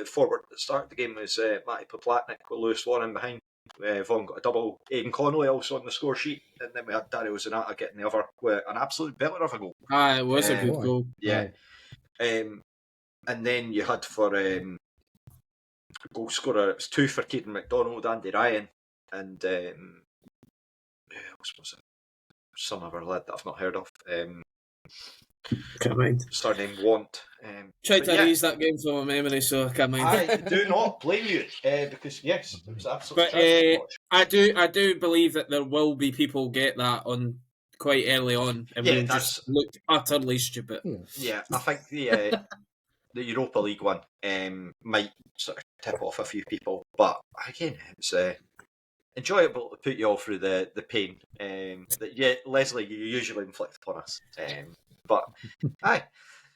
forward at the start of the game was Matty Poplatnik with Lewis Warren behind. Vaughan got a double. Aidan Connolly also on the score sheet, and then we had Dario Zanata getting the other with an absolute belter of a goal. It was a good goal. Yeah. And then you had for goal scorer, it was 2 for Kieran McDonald, Andy Ryan, and what was it? Some other lad that I've not heard of. Can't mind. Surname Want. Tried to erase that game from my memory, so I can't mind. I do not blame you, because yes, it was absolutely. But I do believe that there will be people get that on quite early on, and we'll just look utterly stupid. Yeah, I think the Europa League one might sort of tip off a few people, but again, it's enjoyable to put you all through the pain that Leslie, you usually inflict upon us. But aye.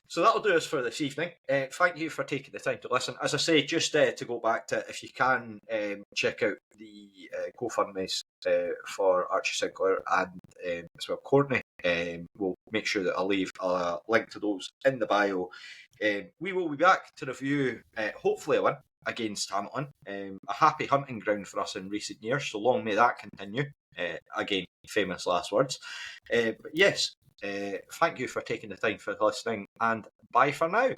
So that'll do us for this evening. Thank you for taking the time to listen. As I say, just to go back to, if you can, check out the GoFundMes for Archie Sinclair and as well Courtney. We'll make sure that I'll leave a link to those in the bio. We will be back to review, hopefully a win against Hamilton. A happy hunting ground for us in recent years, so long may that continue. Again, famous last words. But yes, thank you for taking the time for listening, and bye for now.